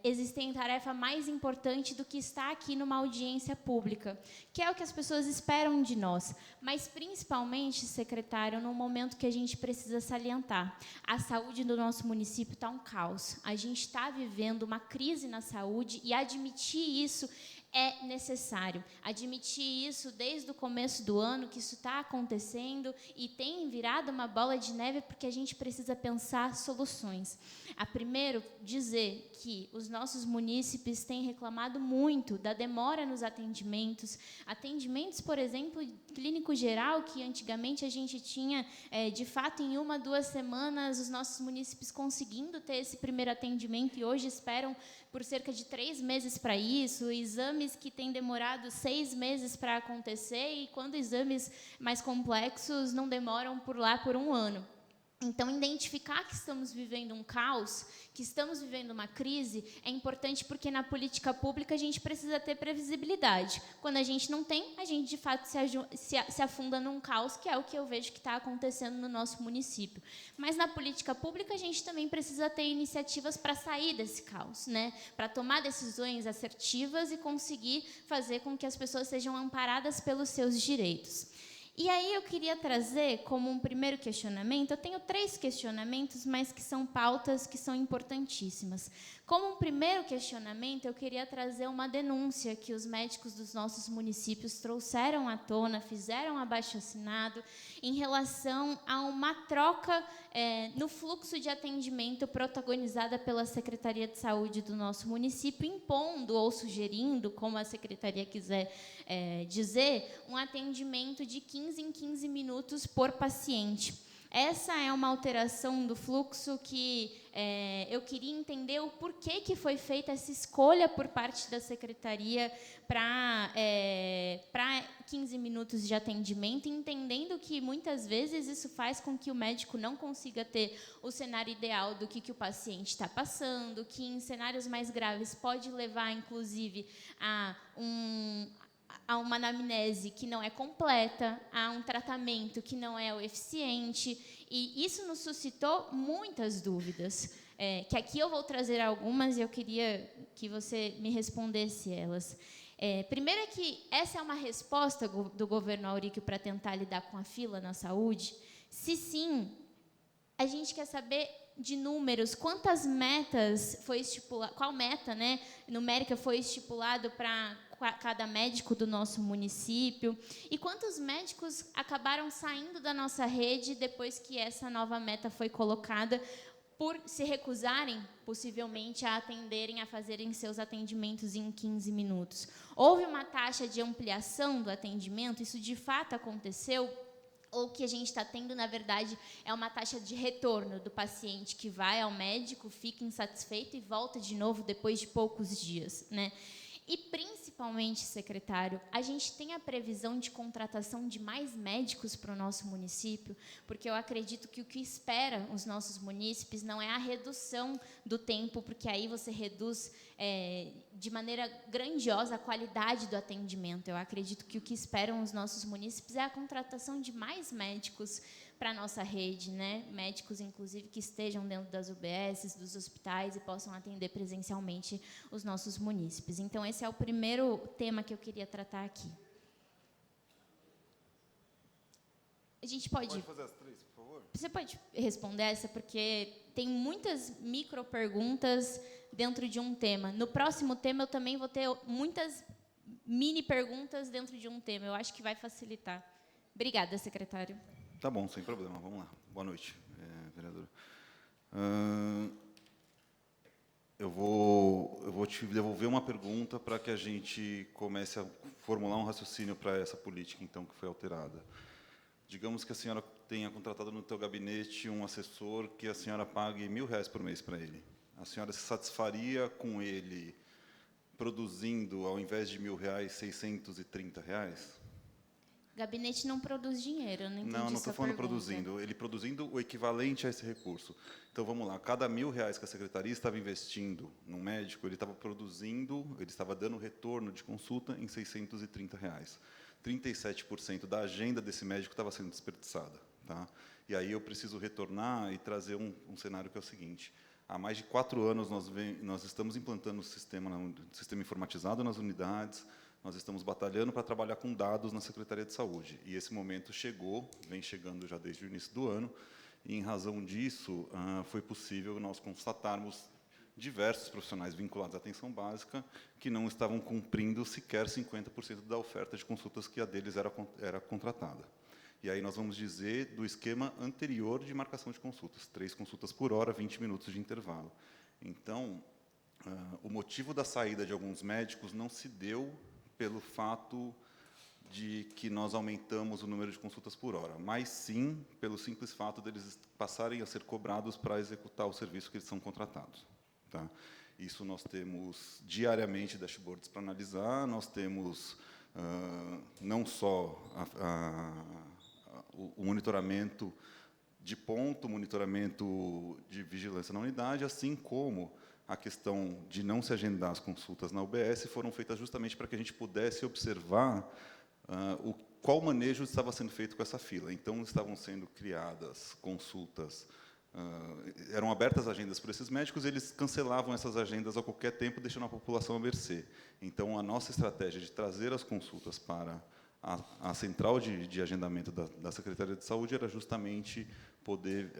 existem tarefa mais importante do que estar aqui numa audiência pública, que é o que as pessoas esperam de nós. Mas, principalmente, secretário, num momento que a gente precisa salientar, a saúde do nosso município está um caos. A gente está vivendo uma crise na saúde e admitir isso é necessário. Admitir isso desde o começo do ano, que isso está acontecendo e tem virado uma bola de neve, porque a gente precisa pensar soluções. A primeiro, dizer que os nossos munícipes têm reclamado muito da demora nos atendimentos. Atendimentos, por exemplo, clínico geral, que antigamente a gente tinha, de fato, em 1 a 2 semanas, os nossos munícipes conseguindo ter esse primeiro atendimento, e hoje esperam por cerca de 3 meses para isso, exames que têm demorado 6 meses para acontecer, e quando exames mais complexos não demoram por 1 ano. Então, identificar que estamos vivendo um caos, que estamos vivendo uma crise, é importante, porque na política pública a gente precisa ter previsibilidade. Quando a gente não tem, a gente, de fato, se afunda num caos, que é o que eu vejo que está acontecendo no nosso município. Mas na política pública a gente também precisa ter iniciativas para sair desse caos, né? Para tomar decisões assertivas e conseguir fazer com que as pessoas sejam amparadas pelos seus direitos. E aí eu queria trazer como um primeiro questionamento, eu tenho 3 questionamentos, mas que são pautas que são importantíssimas. Como um primeiro questionamento, eu queria trazer uma denúncia que os médicos dos nossos municípios trouxeram à tona, fizeram abaixo-assinado, em relação a uma troca no fluxo de atendimento protagonizada pela Secretaria de Saúde do nosso município, impondo ou sugerindo, como a Secretaria quiser dizer, um atendimento de 15 em 15 minutos por paciente. Essa é uma alteração do fluxo que eu queria entender o porquê que foi feita essa escolha por parte da Secretaria para 15 minutos de atendimento, entendendo que, muitas vezes, isso faz com que o médico não consiga ter o cenário ideal do que o paciente está passando, que, em cenários mais graves, pode levar, inclusive, a uma anamnese que não é completa, a um tratamento que não é o eficiente. E isso nos suscitou muitas dúvidas, que aqui eu vou trazer algumas e eu queria que você me respondesse elas. Primeiro é que essa é uma resposta do governo Auríquio para tentar lidar com a fila na saúde? Se sim, a gente quer saber de números, quantas metas foi estipulado, qual meta, né, numérica foi estipulado para cada médico do nosso município, e quantos médicos acabaram saindo da nossa rede depois que essa nova meta foi colocada, por se recusarem, possivelmente, a atenderem, a fazerem seus atendimentos em 15 minutos. Houve uma taxa de ampliação do atendimento? Isso de fato aconteceu? Ou o que a gente está tendo, na verdade, é uma taxa de retorno do paciente que vai ao médico, fica insatisfeito e volta de novo depois de poucos dias, né? E, principalmente, secretário, a gente tem a previsão de contratação de mais médicos para o nosso município, porque eu acredito que o que espera os nossos munícipes não é a redução do tempo, porque aí você reduz de maneira grandiosa a qualidade do atendimento. Eu acredito que o que esperam os nossos munícipes é a contratação de mais médicos para a nossa rede, né? Médicos, inclusive, que estejam dentro das UBSs, dos hospitais e possam atender presencialmente os nossos munícipes. Então, esse é o primeiro tema que eu queria tratar aqui. A gente pode fazer as 3, por favor? Você pode responder essa, porque tem muitas micro-perguntas dentro de um tema. No próximo tema, eu também vou ter muitas mini-perguntas dentro de um tema. Eu acho que vai facilitar. Obrigada, secretário. Tá bom, sem problema. Vamos lá. Boa noite, vereadora. Eu vou te devolver uma pergunta para que a gente comece a formular um raciocínio para essa política, então, que foi alterada. Digamos que a senhora tenha contratado no seu gabinete um assessor que a senhora pague R$1.000 por mês para ele. A senhora se satisfaria com ele produzindo, ao invés de R$1.000, R$630? O gabinete não produz dinheiro, eu não entendi. Não estou falando pergunta. produzindo. Ele produzindo o equivalente a esse recurso. Então, vamos lá. Cada R$1.000 que a secretaria estava investindo no médico, ele estava produzindo, ele estava dando retorno de consulta em R$630. 37% da agenda desse médico estava sendo desperdiçada. Tá? E aí eu preciso retornar e trazer um cenário que é o seguinte. Há mais de 4 anos nós estamos implantando o sistema informatizado nas unidades, nós estamos batalhando para trabalhar com dados na Secretaria de Saúde. E esse momento chegou, vem chegando já desde o início do ano, e, em razão disso, foi possível nós constatarmos diversos profissionais vinculados à atenção básica que não estavam cumprindo sequer 50% da oferta de consultas que a deles era contratada. E aí nós vamos dizer do esquema anterior de marcação de consultas, 3 consultas por hora, 20 minutos de intervalo. Então, o motivo da saída de alguns médicos não se deu pelo fato de que nós aumentamos o número de consultas por hora, mas sim pelo simples fato deles passarem a ser cobrados para executar o serviço que eles são contratados. Tá? Isso nós temos diariamente dashboards para analisar, nós temos não só o monitoramento de ponto, monitoramento de vigilância na unidade, assim como a questão de não se agendar as consultas na UBS foram feitas justamente para que a gente pudesse observar qual manejo estava sendo feito com essa fila. Então, estavam sendo criadas consultas, eram abertas agendas para esses médicos, eles cancelavam essas agendas a qualquer tempo, deixando a população à mercê. Então, a nossa estratégia de trazer as consultas para a central de agendamento da Secretaria de Saúde era justamente poder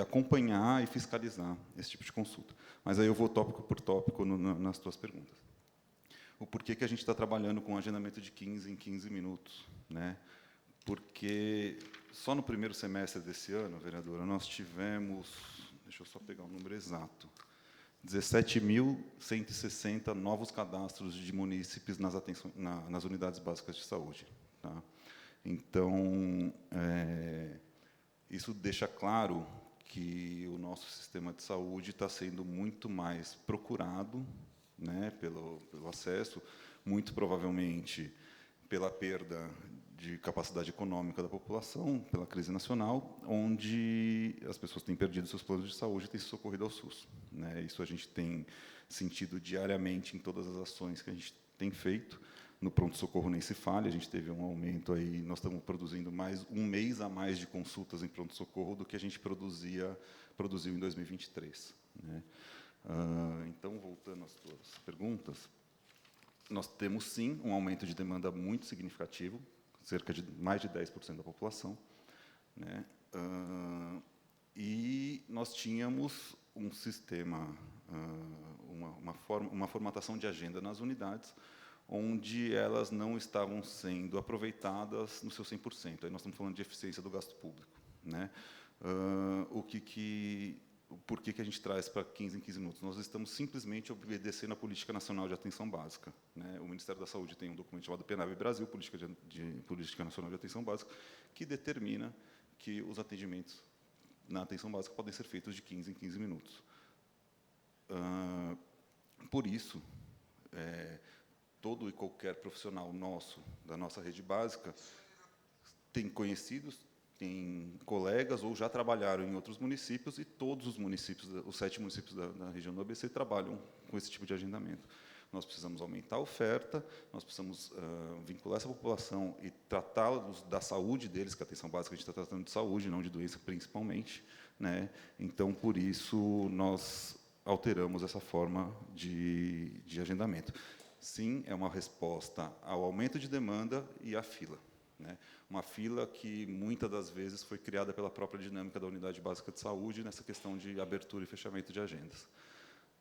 acompanhar e fiscalizar esse tipo de consulta. Mas aí eu vou tópico por tópico nas tuas perguntas. O porquê que a gente está trabalhando com agendamento de 15 em 15 minutos, né? Porque só no primeiro semestre desse ano, vereadora, nós tivemos, deixa eu só pegar o número exato, 17.160 novos cadastros de munícipes nas unidades básicas de saúde. Tá? Então, isso deixa claro que o nosso sistema de saúde está sendo muito mais procurado, né, pelo acesso, muito provavelmente pela perda de capacidade econômica da população, pela crise nacional, onde as pessoas têm perdido seus planos de saúde e têm se socorrido ao SUS. Né? Isso a gente tem sentido diariamente em todas as ações que a gente tem feito. No pronto-socorro nem se fale, a gente teve um aumento aí, nós estamos produzindo mais um mês a mais de consultas em pronto-socorro do que a gente produziu em 2023. Né? Então, voltando às suas perguntas, nós temos, sim, um aumento de demanda muito significativo, cerca de mais de 10% da população. Né? E nós tínhamos um sistema, uma formatação de agenda nas unidades, onde elas não estavam sendo aproveitadas no seu 100%. Aí nós estamos falando de eficiência do gasto público. Né? Por que a gente traz para 15 em 15 minutos? Nós estamos simplesmente obedecendo a Política Nacional de Atenção Básica. Né? O Ministério da Saúde tem um documento chamado PNAB Brasil, Política Nacional de Atenção Básica, que determina que os atendimentos na atenção básica podem ser feitos de 15 em 15 minutos. Por isso, todo e qualquer profissional nosso, da nossa rede básica, tem conhecidos, tem colegas ou já trabalharam em outros municípios, e todos os municípios, os 7 municípios da região do ABC, trabalham com esse tipo de agendamento. Nós precisamos aumentar a oferta, nós precisamos vincular essa população e tratá-los da saúde deles, que a atenção básica a gente está tratando de saúde, não de doença, principalmente. Né? Então, por isso, nós alteramos essa forma de agendamento. Sim, é uma resposta ao aumento de demanda e à fila. Né? Uma fila que, muitas das vezes, foi criada pela própria dinâmica da Unidade Básica de Saúde, nessa questão de abertura e fechamento de agendas.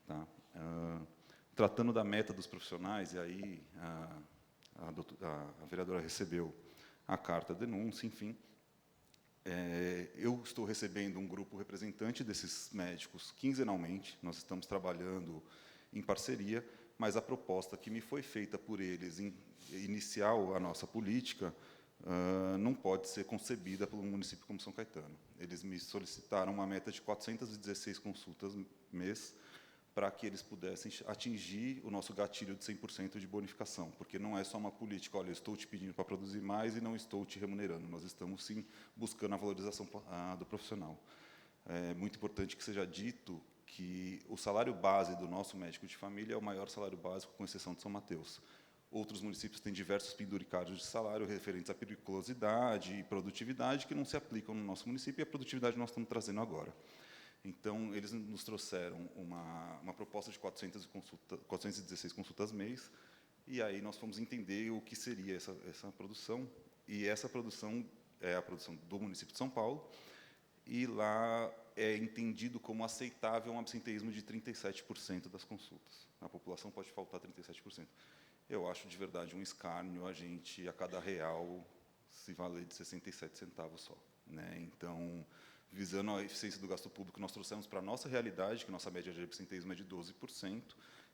Tá? Tratando da meta dos profissionais, e aí a vereadora recebeu a carta denúncia, enfim, eu estou recebendo um grupo representante desses médicos quinzenalmente, nós estamos trabalhando em parceria, mas a proposta que me foi feita por eles em iniciar a nossa política não pode ser concebida por um município como São Caetano. Eles me solicitaram uma meta de 416 consultas mês, para que eles pudessem atingir o nosso gatilho de 100% de bonificação, porque não é só uma política, olha, eu estou te pedindo para produzir mais e não estou te remunerando, nós estamos, sim, buscando a valorização do profissional. É muito importante que seja dito que o salário base do nosso médico de família é o maior salário básico, com exceção de São Mateus. Outros municípios têm diversos penduricários de salário referentes à periculosidade e produtividade que não se aplicam no nosso município, e a produtividade nós estamos trazendo agora. Então, eles nos trouxeram uma proposta de 416 consultas mês, e aí nós fomos entender o que seria essa produção, e essa produção é a produção do município de São Paulo, e lá é entendido como aceitável um absenteísmo de 37% das consultas. A população pode faltar 37%. Eu acho, de verdade, um escárnio a gente, a cada real, se valer de 67 centavos só. Né? Então, visando a eficiência do gasto público, nós trouxemos para a nossa realidade, que nossa média de absenteísmo é de 12%,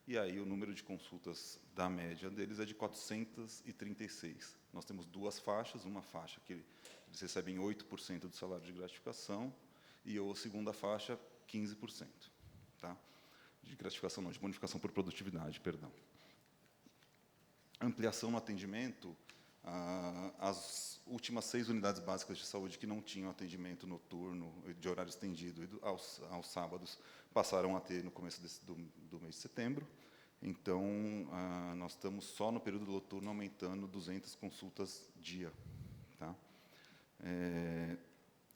e aí o número de consultas da média deles é de 436. Nós temos 2 faixas, uma faixa que eles recebem 8% do salário de gratificação, e a segunda faixa, 15%. Tá? De gratificação não, de bonificação por produtividade, perdão. Ampliação no atendimento, as últimas 6 unidades básicas de saúde que não tinham atendimento noturno, de horário estendido, e aos sábados, passaram a ter no começo do mês de setembro. Então, nós estamos só no período noturno aumentando 200 consultas dia. Tá?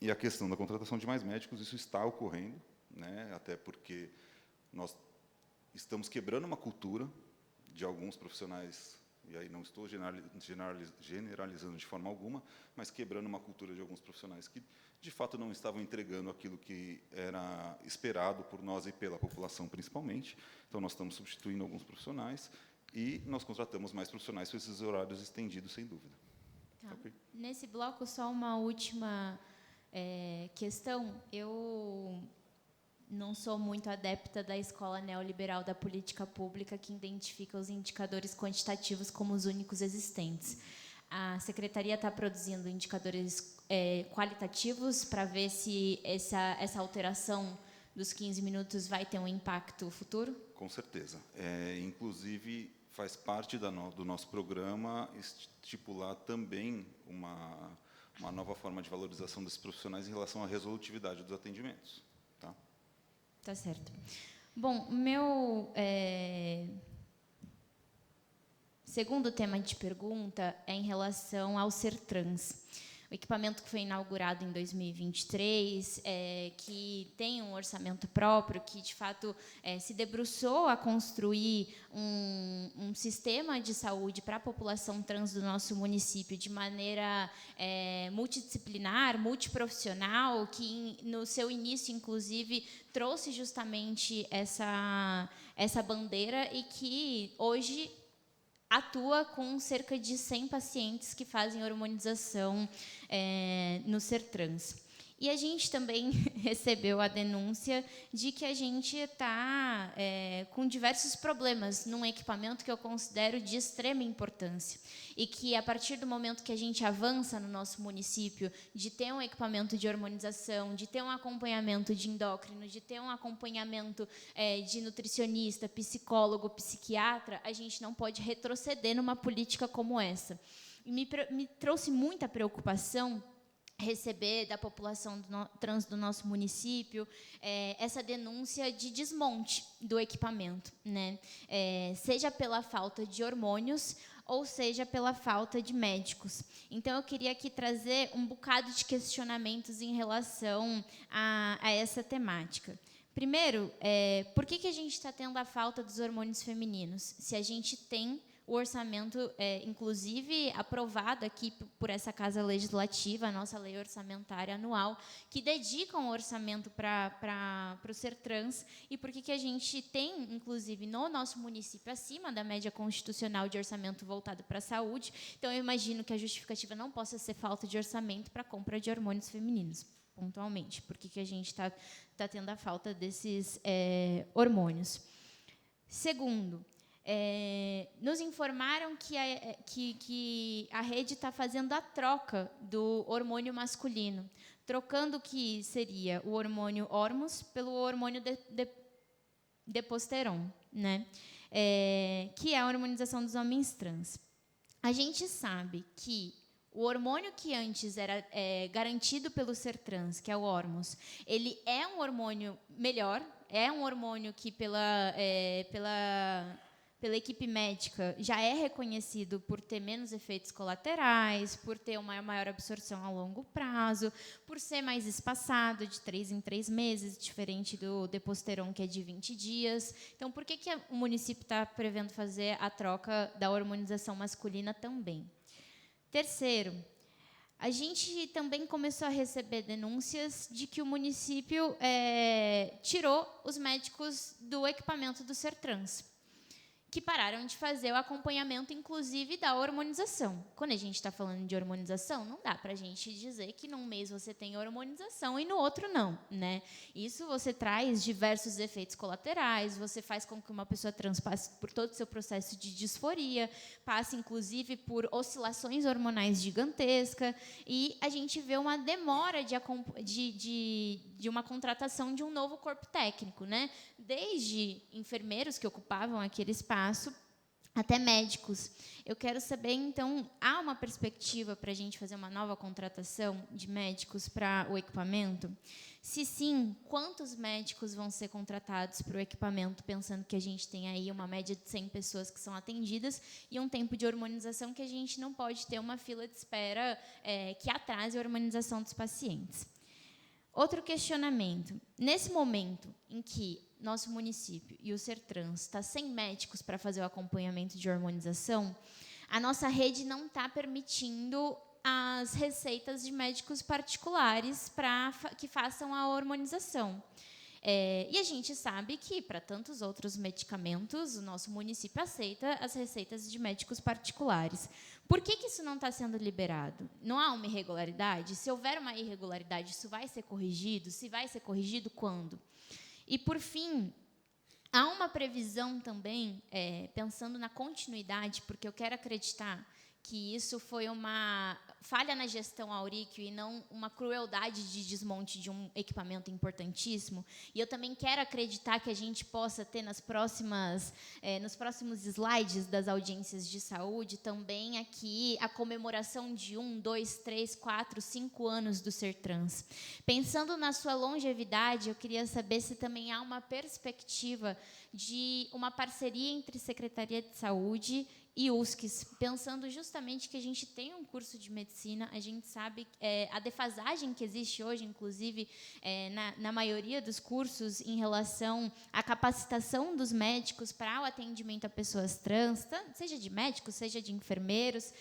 E a questão da contratação de mais médicos, isso está ocorrendo, né? Até porque nós estamos quebrando uma cultura de alguns profissionais, e aí não estou generalizando de forma alguma, mas quebrando uma cultura de alguns profissionais que, de fato, não estavam entregando aquilo que era esperado por nós e pela população, principalmente. Então, nós estamos substituindo alguns profissionais e nós contratamos mais profissionais para esses horários estendidos, sem dúvida. Tá. Okay? Nesse bloco, só uma última questão. Eu não sou muito adepta da escola neoliberal da política pública, que identifica os indicadores quantitativos como os únicos existentes. A Secretaria está produzindo indicadores qualitativos para ver se essa alteração dos 15 minutos vai ter um impacto futuro? Com certeza. Inclusive, faz parte do nosso programa estipular também uma nova forma de valorização desses profissionais em relação à resolutividade dos atendimentos. Tá? Tá certo. Bom, meu Segundo tema de pergunta é em relação ao Sertrans. O equipamento que foi inaugurado em 2023, que tem um orçamento próprio, que, de fato, se debruçou a construir um sistema de saúde para a população trans do nosso município de maneira multidisciplinar, multiprofissional, que, no seu início, inclusive, trouxe justamente essa bandeira e que, hoje, atua com cerca de 100 pacientes que fazem hormonização no Sertrans. E a gente também recebeu a denúncia de que a gente está com diversos problemas num equipamento que eu considero de extrema importância. E que, a partir do momento que a gente avança no nosso município, de ter um equipamento de hormonização, de ter um acompanhamento de endócrino, de ter um acompanhamento de nutricionista, psicólogo, psiquiatra, a gente não pode retroceder numa política como essa. E me trouxe muita preocupação receber da população trans do nosso município essa denúncia de desmonte do equipamento, né? Seja pela falta de hormônios ou seja pela falta de médicos. Então, eu queria aqui trazer um bocado de questionamentos em relação a essa temática. Primeiro, por que a gente está tendo a falta dos hormônios femininos? Se a gente tem o orçamento, inclusive, aprovado aqui por essa Casa Legislativa, a nossa lei orçamentária anual, que dedica um orçamento para o Sertrans, e por que a gente tem, inclusive, no nosso município, acima da média constitucional de orçamento voltado para a saúde. Então, eu imagino que a justificativa não possa ser falta de orçamento para a compra de hormônios femininos, pontualmente. Por que a gente está tendo a falta desses hormônios? Segundo, nos informaram que a rede está fazendo a troca do hormônio masculino, trocando o que seria o hormônio hormos pelo hormônio deposteron, né? Que é a hormonização dos homens trans. A gente sabe que o hormônio que antes era garantido pelo Sertrans, que é o hormos, ele é um hormônio melhor, é um hormônio que pela equipe médica, já é reconhecido por ter menos efeitos colaterais, por ter uma maior absorção a longo prazo, por ser mais espaçado, de 3 em 3 meses, diferente do deposteron, que é de 20 dias. Então, por que o município está prevendo fazer a troca da hormonização masculina também? Terceiro, a gente também começou a receber denúncias de que o município tirou os médicos do equipamento do Sertrans, que pararam de fazer o acompanhamento, inclusive, da hormonização. Quando a gente está falando de hormonização, não dá para a gente dizer que num mês você tem hormonização e no outro não, né? Isso você traz diversos efeitos colaterais, você faz com que uma pessoa trans passe por todo o seu processo de disforia, passe, inclusive, por oscilações hormonais gigantescas, e a gente vê uma demora de uma contratação de um novo corpo técnico, né? Desde enfermeiros que ocupavam aquele espaço, até médicos. Eu quero saber, então, há uma perspectiva para a gente fazer uma nova contratação de médicos para o equipamento? Se sim, quantos médicos vão ser contratados para o equipamento, pensando que a gente tem aí uma média de 100 pessoas que são atendidas e um tempo de hormonização que a gente não pode ter uma fila de espera que atrase a hormonização dos pacientes. Outro questionamento. Nesse momento em que nosso município e o Sertrans está sem médicos para fazer o acompanhamento de hormonização, a nossa rede não está permitindo as receitas de médicos particulares para que façam a hormonização. E a gente sabe que, para tantos outros medicamentos, o nosso município aceita as receitas de médicos particulares. Por que isso não está sendo liberado? Não há uma irregularidade? Se houver uma irregularidade, isso vai ser corrigido? Se vai ser corrigido, quando? E, por fim, há uma previsão também, pensando na continuidade, porque eu quero acreditar que isso foi uma falha na gestão Auríquio e não uma crueldade de desmonte de um equipamento importantíssimo. E eu também quero acreditar que a gente possa ter nos próximos slides das audiências de saúde também aqui a comemoração de 1, 2, 3, 4, 5 anos do Sertrans. Pensando na sua longevidade, eu queria saber se também há uma perspectiva de uma parceria entre Secretaria de Saúde e USCs, pensando justamente que a gente tem um curso de medicina, a gente sabe a defasagem que existe hoje, inclusive, na maioria dos cursos, em relação à capacitação dos médicos para o atendimento a pessoas trans, seja de médicos, seja de enfermeiros,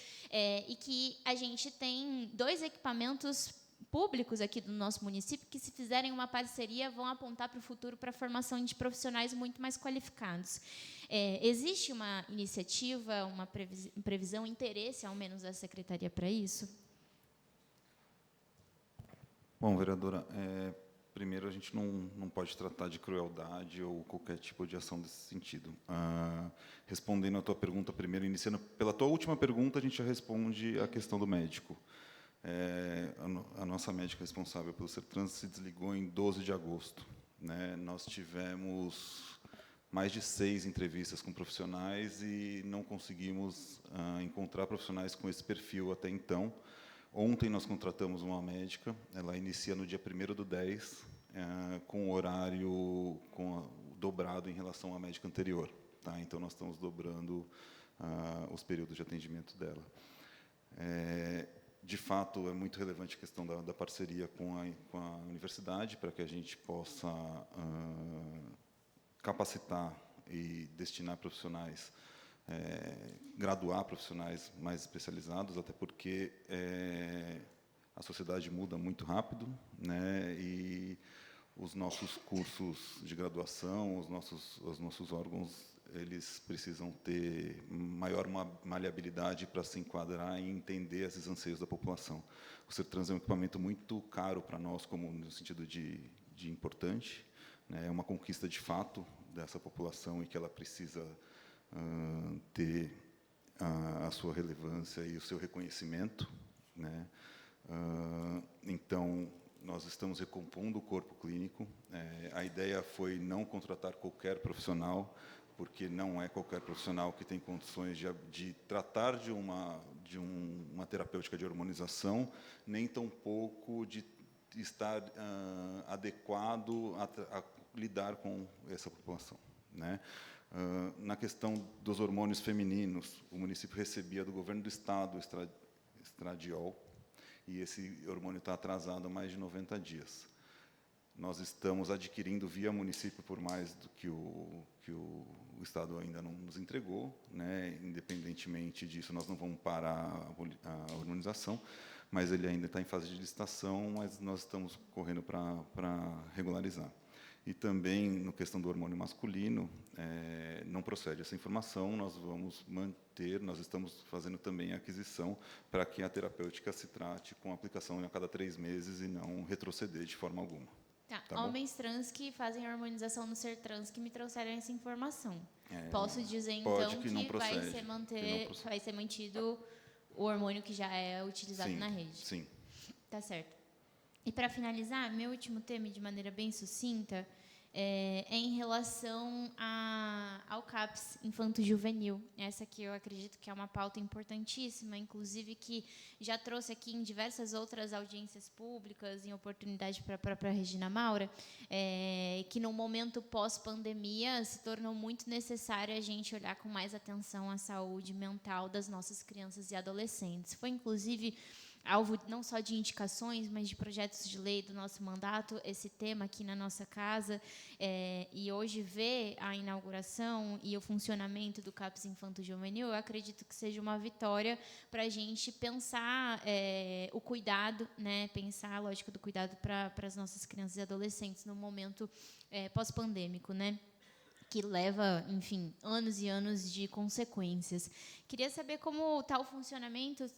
e que a gente tem 2 equipamentos públicos aqui do nosso município que, se fizerem uma parceria, vão apontar para o futuro para a formação de profissionais muito mais qualificados. Existe uma iniciativa, uma previsão, interesse, ao menos, da Secretaria para isso? Bom, vereadora, primeiro, a gente não pode tratar de crueldade ou qualquer tipo de ação desse sentido. Respondendo à tua pergunta primeiro, iniciando pela tua última pergunta, a gente já responde a questão do médico. A nossa médica responsável pelo Sertrans se desligou em 12 de agosto. Né? Nós tivemos mais de 6 entrevistas com profissionais e não conseguimos encontrar profissionais com esse perfil até então. Ontem nós contratamos uma médica, ela inicia no dia 1º/10, com o horário dobrado em relação à médica anterior. Tá? Então, nós estamos dobrando os períodos de atendimento dela. De fato, é muito relevante a questão da parceria com a universidade, para que a gente possa capacitar e destinar profissionais, graduar profissionais mais especializados, até porque a sociedade muda muito rápido, né, e os nossos cursos de graduação, os nossos órgãos, eles precisam ter maior maleabilidade para se enquadrar e entender esses anseios da população. O Sertrans é um equipamento muito caro para nós, como no sentido de importante, né, é uma conquista de fato dessa população e que ela precisa ter a sua relevância e o seu reconhecimento, né? Então, nós estamos recompondo o corpo clínico. A ideia foi não contratar qualquer profissional, porque não é qualquer profissional que tem condições de tratar de uma terapêutica de hormonização, nem tampouco de estar adequado a lidar com essa população, né? Na questão dos hormônios femininos, o município recebia do governo do estado estradiol, e esse hormônio está atrasado há mais de 90 dias. Nós estamos adquirindo via município por mais do que o estado ainda não nos entregou, né? Independentemente disso, nós não vamos parar a hormonização, mas ele ainda está em fase de licitação, mas nós estamos correndo para regularizar. E também, na questão do hormônio masculino, não procede essa informação, nós vamos manter, nós estamos fazendo também a aquisição para que a terapêutica se trate com aplicação a cada 3 meses e não retroceder de forma alguma. Tá, homens trans que fazem a harmonização no Sertrans que me trouxeram essa informação. Posso dizer, então, que vai ser mantido o hormônio que já é utilizado na rede? Sim. Tá certo. E, para finalizar, meu último tema, de maneira bem sucinta, é em relação ao CAPS Infanto-Juvenil. Essa que eu acredito que é uma pauta importantíssima, inclusive que já trouxe aqui em diversas outras audiências públicas, em oportunidade para a própria Regina Maura, que no momento pós-pandemia se tornou muito necessário a gente olhar com mais atenção a saúde mental das nossas crianças e adolescentes. Foi, inclusive, alvo não só de indicações, mas de projetos de lei do nosso mandato, esse tema aqui na nossa casa, e hoje ver a inauguração e o funcionamento do CAPS Infanto-Juvenil, eu acredito que seja uma vitória para a gente pensar o cuidado, né, pensar a lógica do cuidado para as nossas crianças e adolescentes no momento pós-pandêmico, né? Que leva, enfim, anos e anos de consequências. Queria saber como está o funcionamento.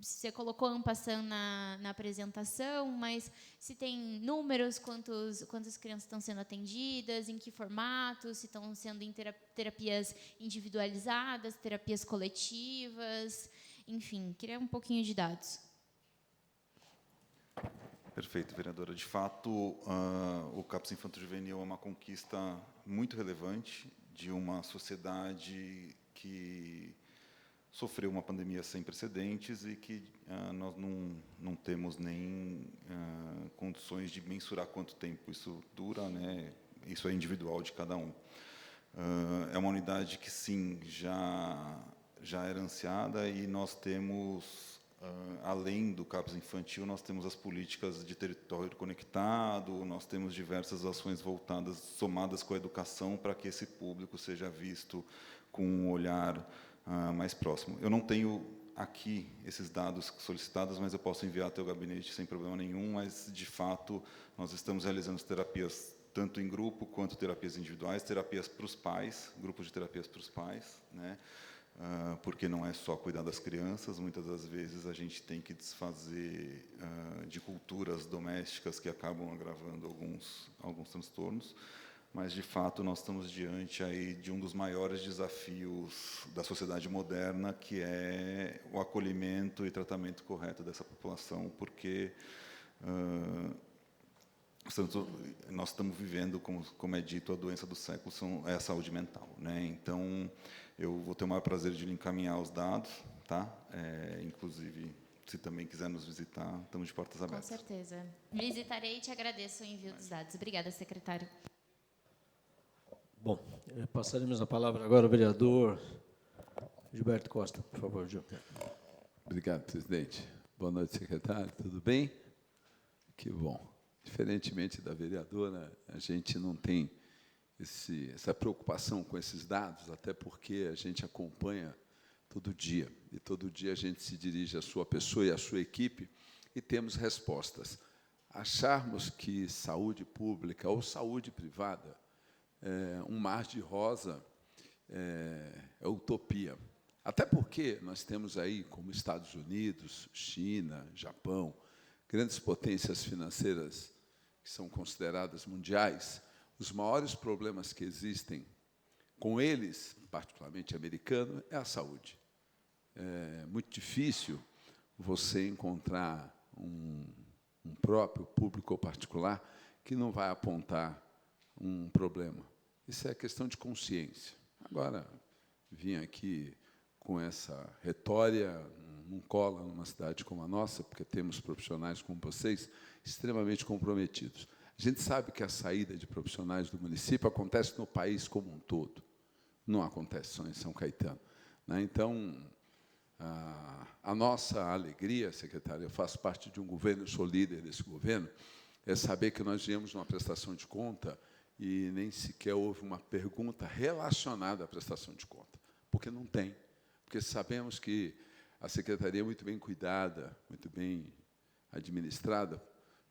Você colocou en passant na apresentação, mas se tem números, quantas crianças estão sendo atendidas, em que formato, se estão sendo em terapias individualizadas, terapias coletivas, enfim, queria um pouquinho de dados. Perfeito, vereadora. De fato, o CAPS Infanto-Juvenil é uma conquista muito relevante de uma sociedade que sofreu uma pandemia sem precedentes e que nós não temos nem condições de mensurar quanto tempo isso dura, né? Isso é individual de cada um. É uma unidade que, sim, já já era ansiada, e nós temos, além do CAPS infantil, nós temos as políticas de território conectado, nós temos diversas ações voltadas, somadas com a educação, para que esse público seja visto com um olhar mais próximo. Eu não tenho aqui esses dados solicitados, mas eu posso enviar até o gabinete sem problema nenhum, mas, de fato, nós estamos realizando terapias tanto em grupo quanto terapias individuais, terapias para os pais, grupos de terapias para os pais, né? Porque não é só cuidar das crianças, muitas das vezes a gente tem que desfazer de culturas domésticas que acabam agravando alguns transtornos, mas, de fato, nós estamos diante aí de um dos maiores desafios da sociedade moderna, que é o acolhimento e tratamento correto dessa população, porque nós estamos vivendo, como é dito, a doença do século é a saúde mental, né? Então, eu vou ter o maior prazer de lhe encaminhar os dados, tá? Inclusive, se também quiser nos visitar, estamos de portas abertas. Com certeza. Visitarei e te agradeço o envio dos dados. Obrigada, secretário. Bom, passaremos a palavra agora ao vereador Gilberto Costa, por favor, Gil. Obrigado, presidente. Boa noite, secretário. Tudo bem? Que bom. Diferentemente da vereadora, a gente não tem essa preocupação com esses dados, até porque a gente acompanha todo dia, e todo dia a gente se dirige à sua pessoa e à sua equipe e temos respostas. Acharmos que saúde pública ou saúde privada um mar de rosa é utopia. Até porque nós temos aí, como Estados Unidos, China, Japão, grandes potências financeiras que são consideradas mundiais, os maiores problemas que existem com eles, particularmente americano, é a saúde. É muito difícil você encontrar um próprio público ou particular que não vai apontar um problema. Isso é questão de consciência. Agora, vim aqui com essa retória, não cola numa cidade como a nossa, porque temos profissionais como vocês extremamente comprometidos. A gente sabe que a saída de profissionais do município acontece no país como um todo, não acontece só em São Caetano, né? Então, a nossa alegria, secretário, eu faço parte de um governo, eu sou líder desse governo, é saber que nós viemos numa prestação de conta e nem sequer houve uma pergunta relacionada à prestação de conta, porque não tem, porque sabemos que a secretaria é muito bem cuidada, muito bem administrada,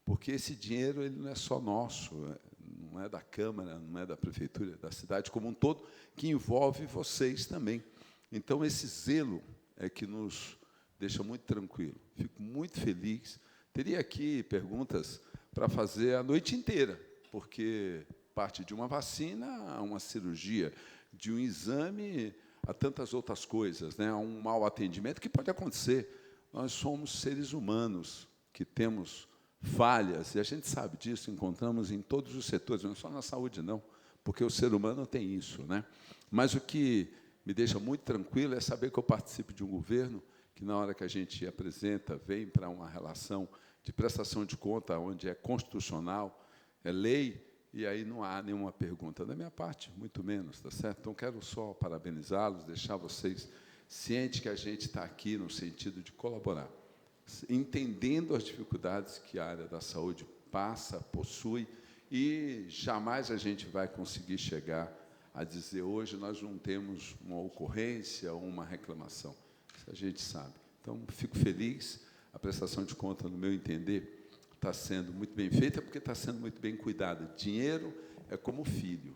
porque esse dinheiro ele não é só nosso, não é da Câmara, não é da Prefeitura, é da cidade como um todo, que envolve vocês também. Então, esse zelo é que nos deixa muito tranquilo. Fico muito feliz. Teria aqui perguntas para fazer a noite inteira, porque parte de uma vacina a uma cirurgia, de um exame a tantas outras coisas, né? A um mau atendimento que pode acontecer. Nós somos seres humanos que temos falhas, e a gente sabe disso, encontramos em todos os setores, não só na saúde, não, porque o ser humano tem isso, né? Mas o que me deixa muito tranquilo é saber que eu participo de um governo que, na hora que a gente apresenta, vem para uma relação de prestação de conta, onde é constitucional, é lei, e aí não há nenhuma pergunta da minha parte, muito menos, tá certo? Então, quero só parabenizá-los, deixar vocês cientes que a gente está aqui no sentido de colaborar, entendendo as dificuldades que a área da saúde passa, possui, e jamais a gente vai conseguir chegar a dizer, hoje nós não temos uma ocorrência ou uma reclamação. Isso a gente sabe. Então, fico feliz, a prestação de conta, no meu entender, está sendo muito bem feita, porque está sendo muito bem cuidada. Dinheiro é como filho,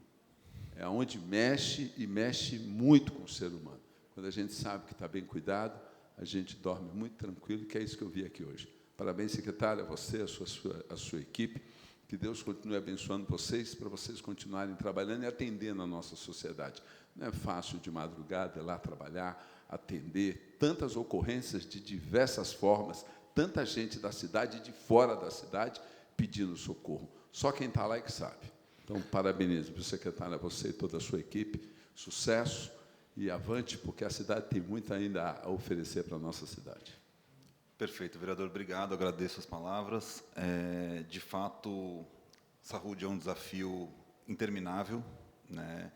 é onde mexe, e mexe muito com o ser humano. Quando a gente sabe que está bem cuidado, a gente dorme muito tranquilo, que é isso que eu vi aqui hoje. Parabéns, secretário, a você, a sua equipe. Que Deus continue abençoando vocês, para vocês continuarem trabalhando e atendendo a nossa sociedade. Não é fácil de madrugada ir lá trabalhar, atender tantas ocorrências de diversas formas, tanta gente da cidade e de fora da cidade pedindo socorro. Só quem está lá é que sabe. Então, parabenizo, viu, secretário, a você e toda a sua equipe. Sucesso e avante, porque a cidade tem muito ainda a oferecer para a nossa cidade. Perfeito, vereador, obrigado, agradeço as palavras. De fato, saúde é um desafio interminável, né?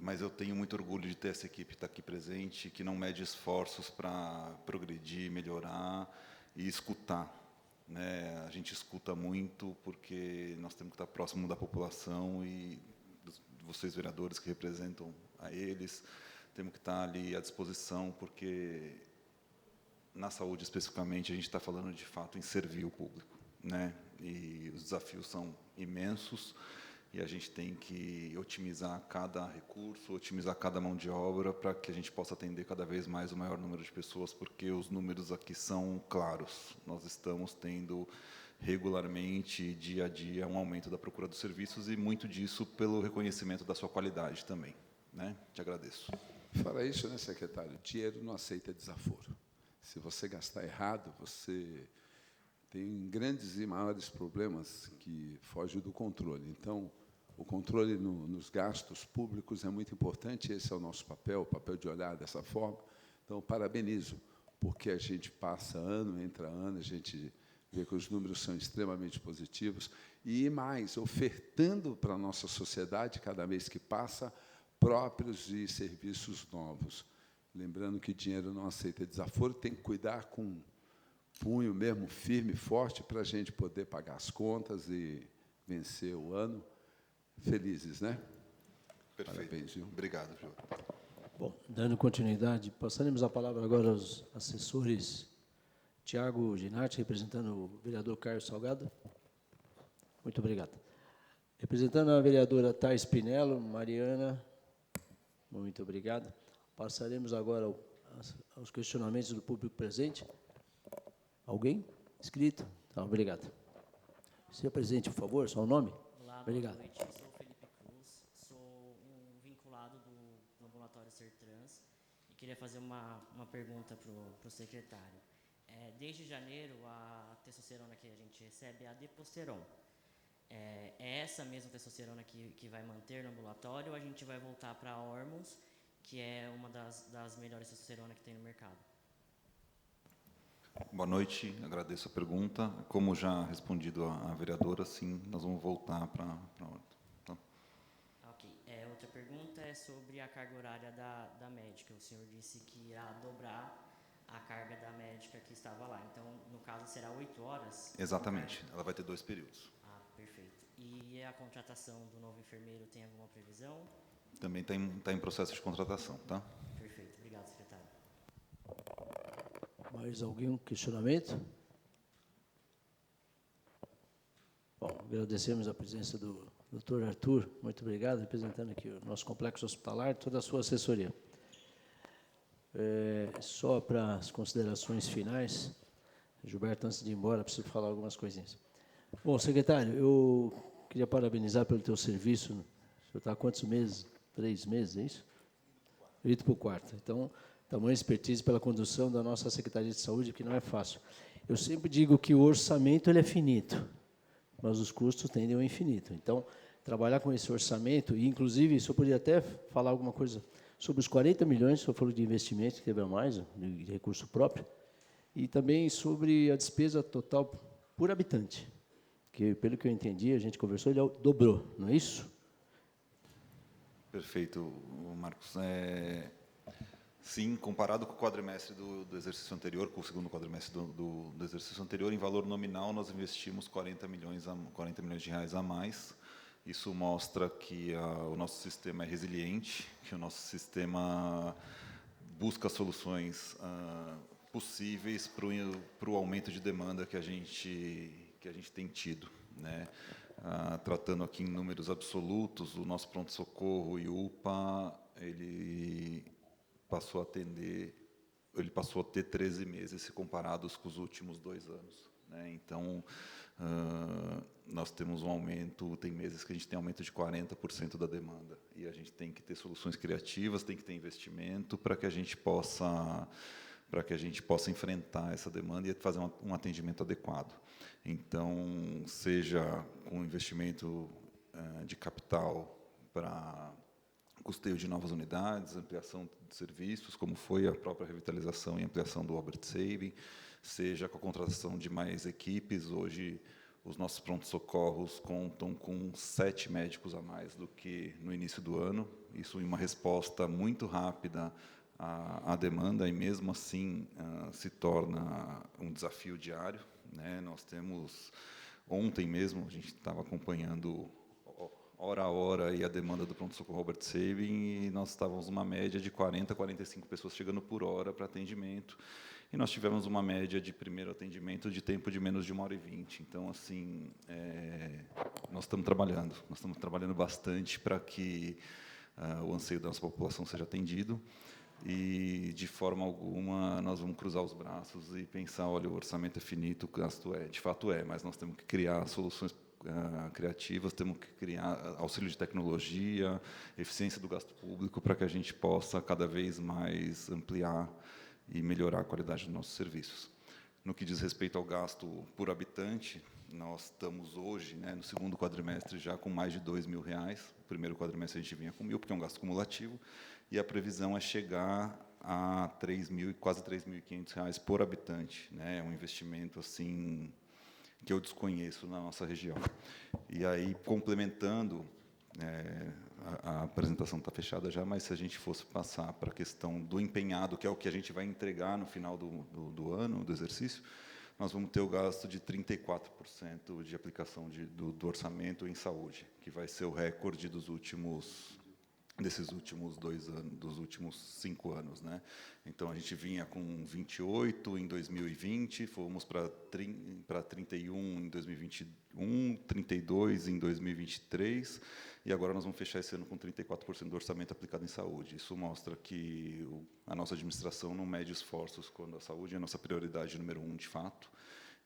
Mas eu tenho muito orgulho de ter essa equipe que está aqui presente, que não mede esforços para progredir, melhorar e escutar. Né? A gente escuta muito porque nós temos que estar próximo da população e vocês, vereadores, que representam a eles, temos que estar ali à disposição, porque na saúde, especificamente, a gente está falando, de fato, em servir o público. Né? E os desafios são imensos, e a gente tem que otimizar cada recurso, otimizar cada mão de obra, para que a gente possa atender cada vez mais o maior número de pessoas, porque os números aqui são claros. Nós estamos tendo regularmente, dia a dia, um aumento da procura dos serviços, e muito disso pelo reconhecimento da sua qualidade também. Né? Te agradeço. Fora isso, né, secretário? Dinheiro não aceita desaforo. Se você gastar errado, você tem grandes e maiores problemas que fogem do controle. Então, o controle nos gastos públicos é muito importante, esse é o nosso papel, o papel de olhar dessa forma. Então, parabenizo, porque a gente passa ano, entra ano, a gente vê que os números são extremamente positivos, e mais, ofertando para a nossa sociedade, cada vez que passa, próprios e serviços novos. Lembrando que dinheiro não aceita desaforo, tem que cuidar com punho mesmo firme, forte, para a gente poder pagar as contas e vencer o ano felizes, né? Perfeito. Parabéns, viu? Obrigado, Júlio. Bom, dando continuidade, passaremos a palavra agora aos assessores Tiago Ginatti, representando o vereador Carlos Salgado. Muito obrigado. Representando a vereadora Thais Pinello, Mariana, muito obrigado. Passaremos agora aos questionamentos do público presente. Alguém? Inscrito? Tá, obrigado. Senhor presidente, por favor, só o nome? Olá, Obrigado. boa noite. Eu sou o Felipe Cruz, sou um vinculado do ambulatório Ser Trans e queria fazer uma pergunta para o secretário. Desde janeiro, a testosterona que a gente recebe é a Deposteron. É essa mesma testosterona que vai manter no ambulatório, ou a gente vai voltar para a Hormos, que é uma das melhores testosterona que tem no mercado? Boa noite, agradeço a pergunta. Como já respondido à vereadora, sim, nós vamos voltar para a ordem. Tá? Ok. Outra pergunta é sobre a carga horária da médica. O senhor disse que irá dobrar a carga da médica que estava lá. Então, no caso, será 8 horas? Exatamente, ela vai ter 2 períodos. Ah, perfeito. E a contratação do novo enfermeiro tem alguma previsão? Também está em processo de contratação, tá? Perfeito. Obrigado, secretário. Mais algum questionamento? Bom, agradecemos a presença do Dr. Arthur, muito obrigado, representando aqui o nosso complexo hospitalar, toda a sua assessoria. Só para as considerações finais, Gilberto, antes de ir embora, preciso falar algumas coisinhas. Bom, secretário, eu queria parabenizar pelo teu serviço. O senhor está há quantos meses? 3 meses, é isso? Indo para o 4º. Então, tamanha expertise pela condução da nossa Secretaria de Saúde, que não é fácil. Eu sempre digo que o orçamento ele é finito, mas os custos tendem ao infinito. Então, trabalhar com esse orçamento, e inclusive, se eu podia até falar alguma coisa sobre os 40 milhões, o senhor falou de investimento, que teve a mais, de recurso próprio, e também sobre a despesa total por habitante, que, pelo que eu entendi, a gente conversou, ele dobrou, não é isso? Perfeito, Marcos. Sim, comparado com o quadrimestre do exercício anterior, com o segundo quadrimestre do exercício anterior, em valor nominal, nós investimos 40 milhões de reais a mais. Isso mostra que o nosso sistema é resiliente, que o nosso sistema busca soluções possíveis para o aumento de demanda que a gente tem tido, né? Tratando aqui em números absolutos, o nosso pronto-socorro e UPA, ele passou a ter 13 meses, se comparados com os últimos 2 anos. Né? Então, nós temos um aumento, tem meses que a gente tem aumento de 40% da demanda, e a gente tem que ter soluções criativas, tem que ter investimento para que a gente possa enfrentar essa demanda e fazer um atendimento adequado. Então, seja com investimento de capital para custeio de novas unidades, ampliação de serviços, como foi a própria revitalização e ampliação do Albert Sabin, seja com a contratação de mais equipes. Hoje, os nossos prontos-socorros contam com 7 médicos a mais do que no início do ano. Isso em uma resposta muito rápida à demanda, e mesmo assim se torna um desafio diário, né? Nós temos, ontem mesmo, a gente estava acompanhando hora a hora e a demanda do pronto-socorro Robert Sabin, e nós estávamos numa média de 40 a 45 pessoas chegando por hora para atendimento, e nós tivemos uma média de primeiro atendimento de tempo de menos de 1h20. Então, assim, nós estamos trabalhando bastante para que o anseio da nossa população seja atendido, e, de forma alguma, nós vamos cruzar os braços e pensar, olha, o orçamento é finito, o gasto de fato mas nós temos que criar soluções criativas, temos que criar auxílio de tecnologia, eficiência do gasto público, para que a gente possa cada vez mais ampliar e melhorar a qualidade dos nossos serviços. No que diz respeito ao gasto por habitante, nós estamos hoje, né, no segundo quadrimestre, já com mais de R$2.000. O primeiro quadrimestre a gente vinha com 1.000, porque é um gasto cumulativo, e a previsão é chegar a quase R$3.500 por habitante, né? É um investimento assim que eu desconheço na nossa região. E aí, complementando, a apresentação está fechada já, mas se a gente fosse passar para a questão do empenhado, que é o que a gente vai entregar no final do ano, do exercício, nós vamos ter o gasto de 34% de aplicação do orçamento em saúde, que vai ser o recorde desses últimos 2 anos, dos últimos 5 anos, né? Então, a gente vinha com 28 em 2020, fomos para 31 em 2021, 32 em 2023, e agora nós vamos fechar esse ano com 34% do orçamento aplicado em saúde. Isso mostra que a nossa administração não mede esforços quando a saúde é a nossa prioridade número 1, de fato,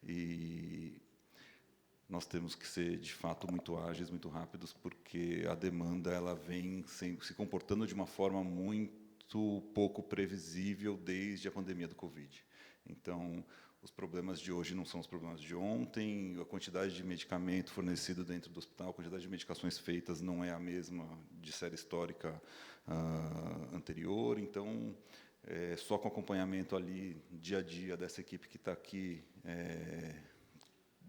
e nós temos que ser, de fato, muito ágeis, muito rápidos, porque a demanda ela vem se comportando de uma forma muito pouco previsível desde a pandemia do Covid. Então, os problemas de hoje não são os problemas de ontem, a quantidade de medicamento fornecido dentro do hospital, a quantidade de medicações feitas não é a mesma de série histórica anterior. Então, só com acompanhamento ali, dia a dia, dessa equipe que está aqui,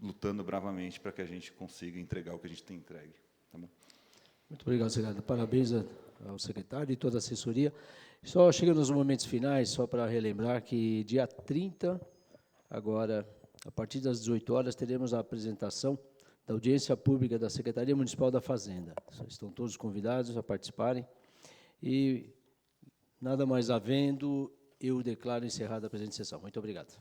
lutando bravamente para que a gente consiga entregar o que a gente tem entregue. Tá bom? Muito obrigado, secretário. Parabéns ao secretário e toda a assessoria. Só chegando nos momentos finais, só para relembrar que dia 30, agora, a partir das 18 horas, teremos a apresentação da audiência pública da Secretaria Municipal da Fazenda. Estão todos convidados a participarem. E, nada mais havendo, eu declaro encerrada a presente sessão. Muito obrigado.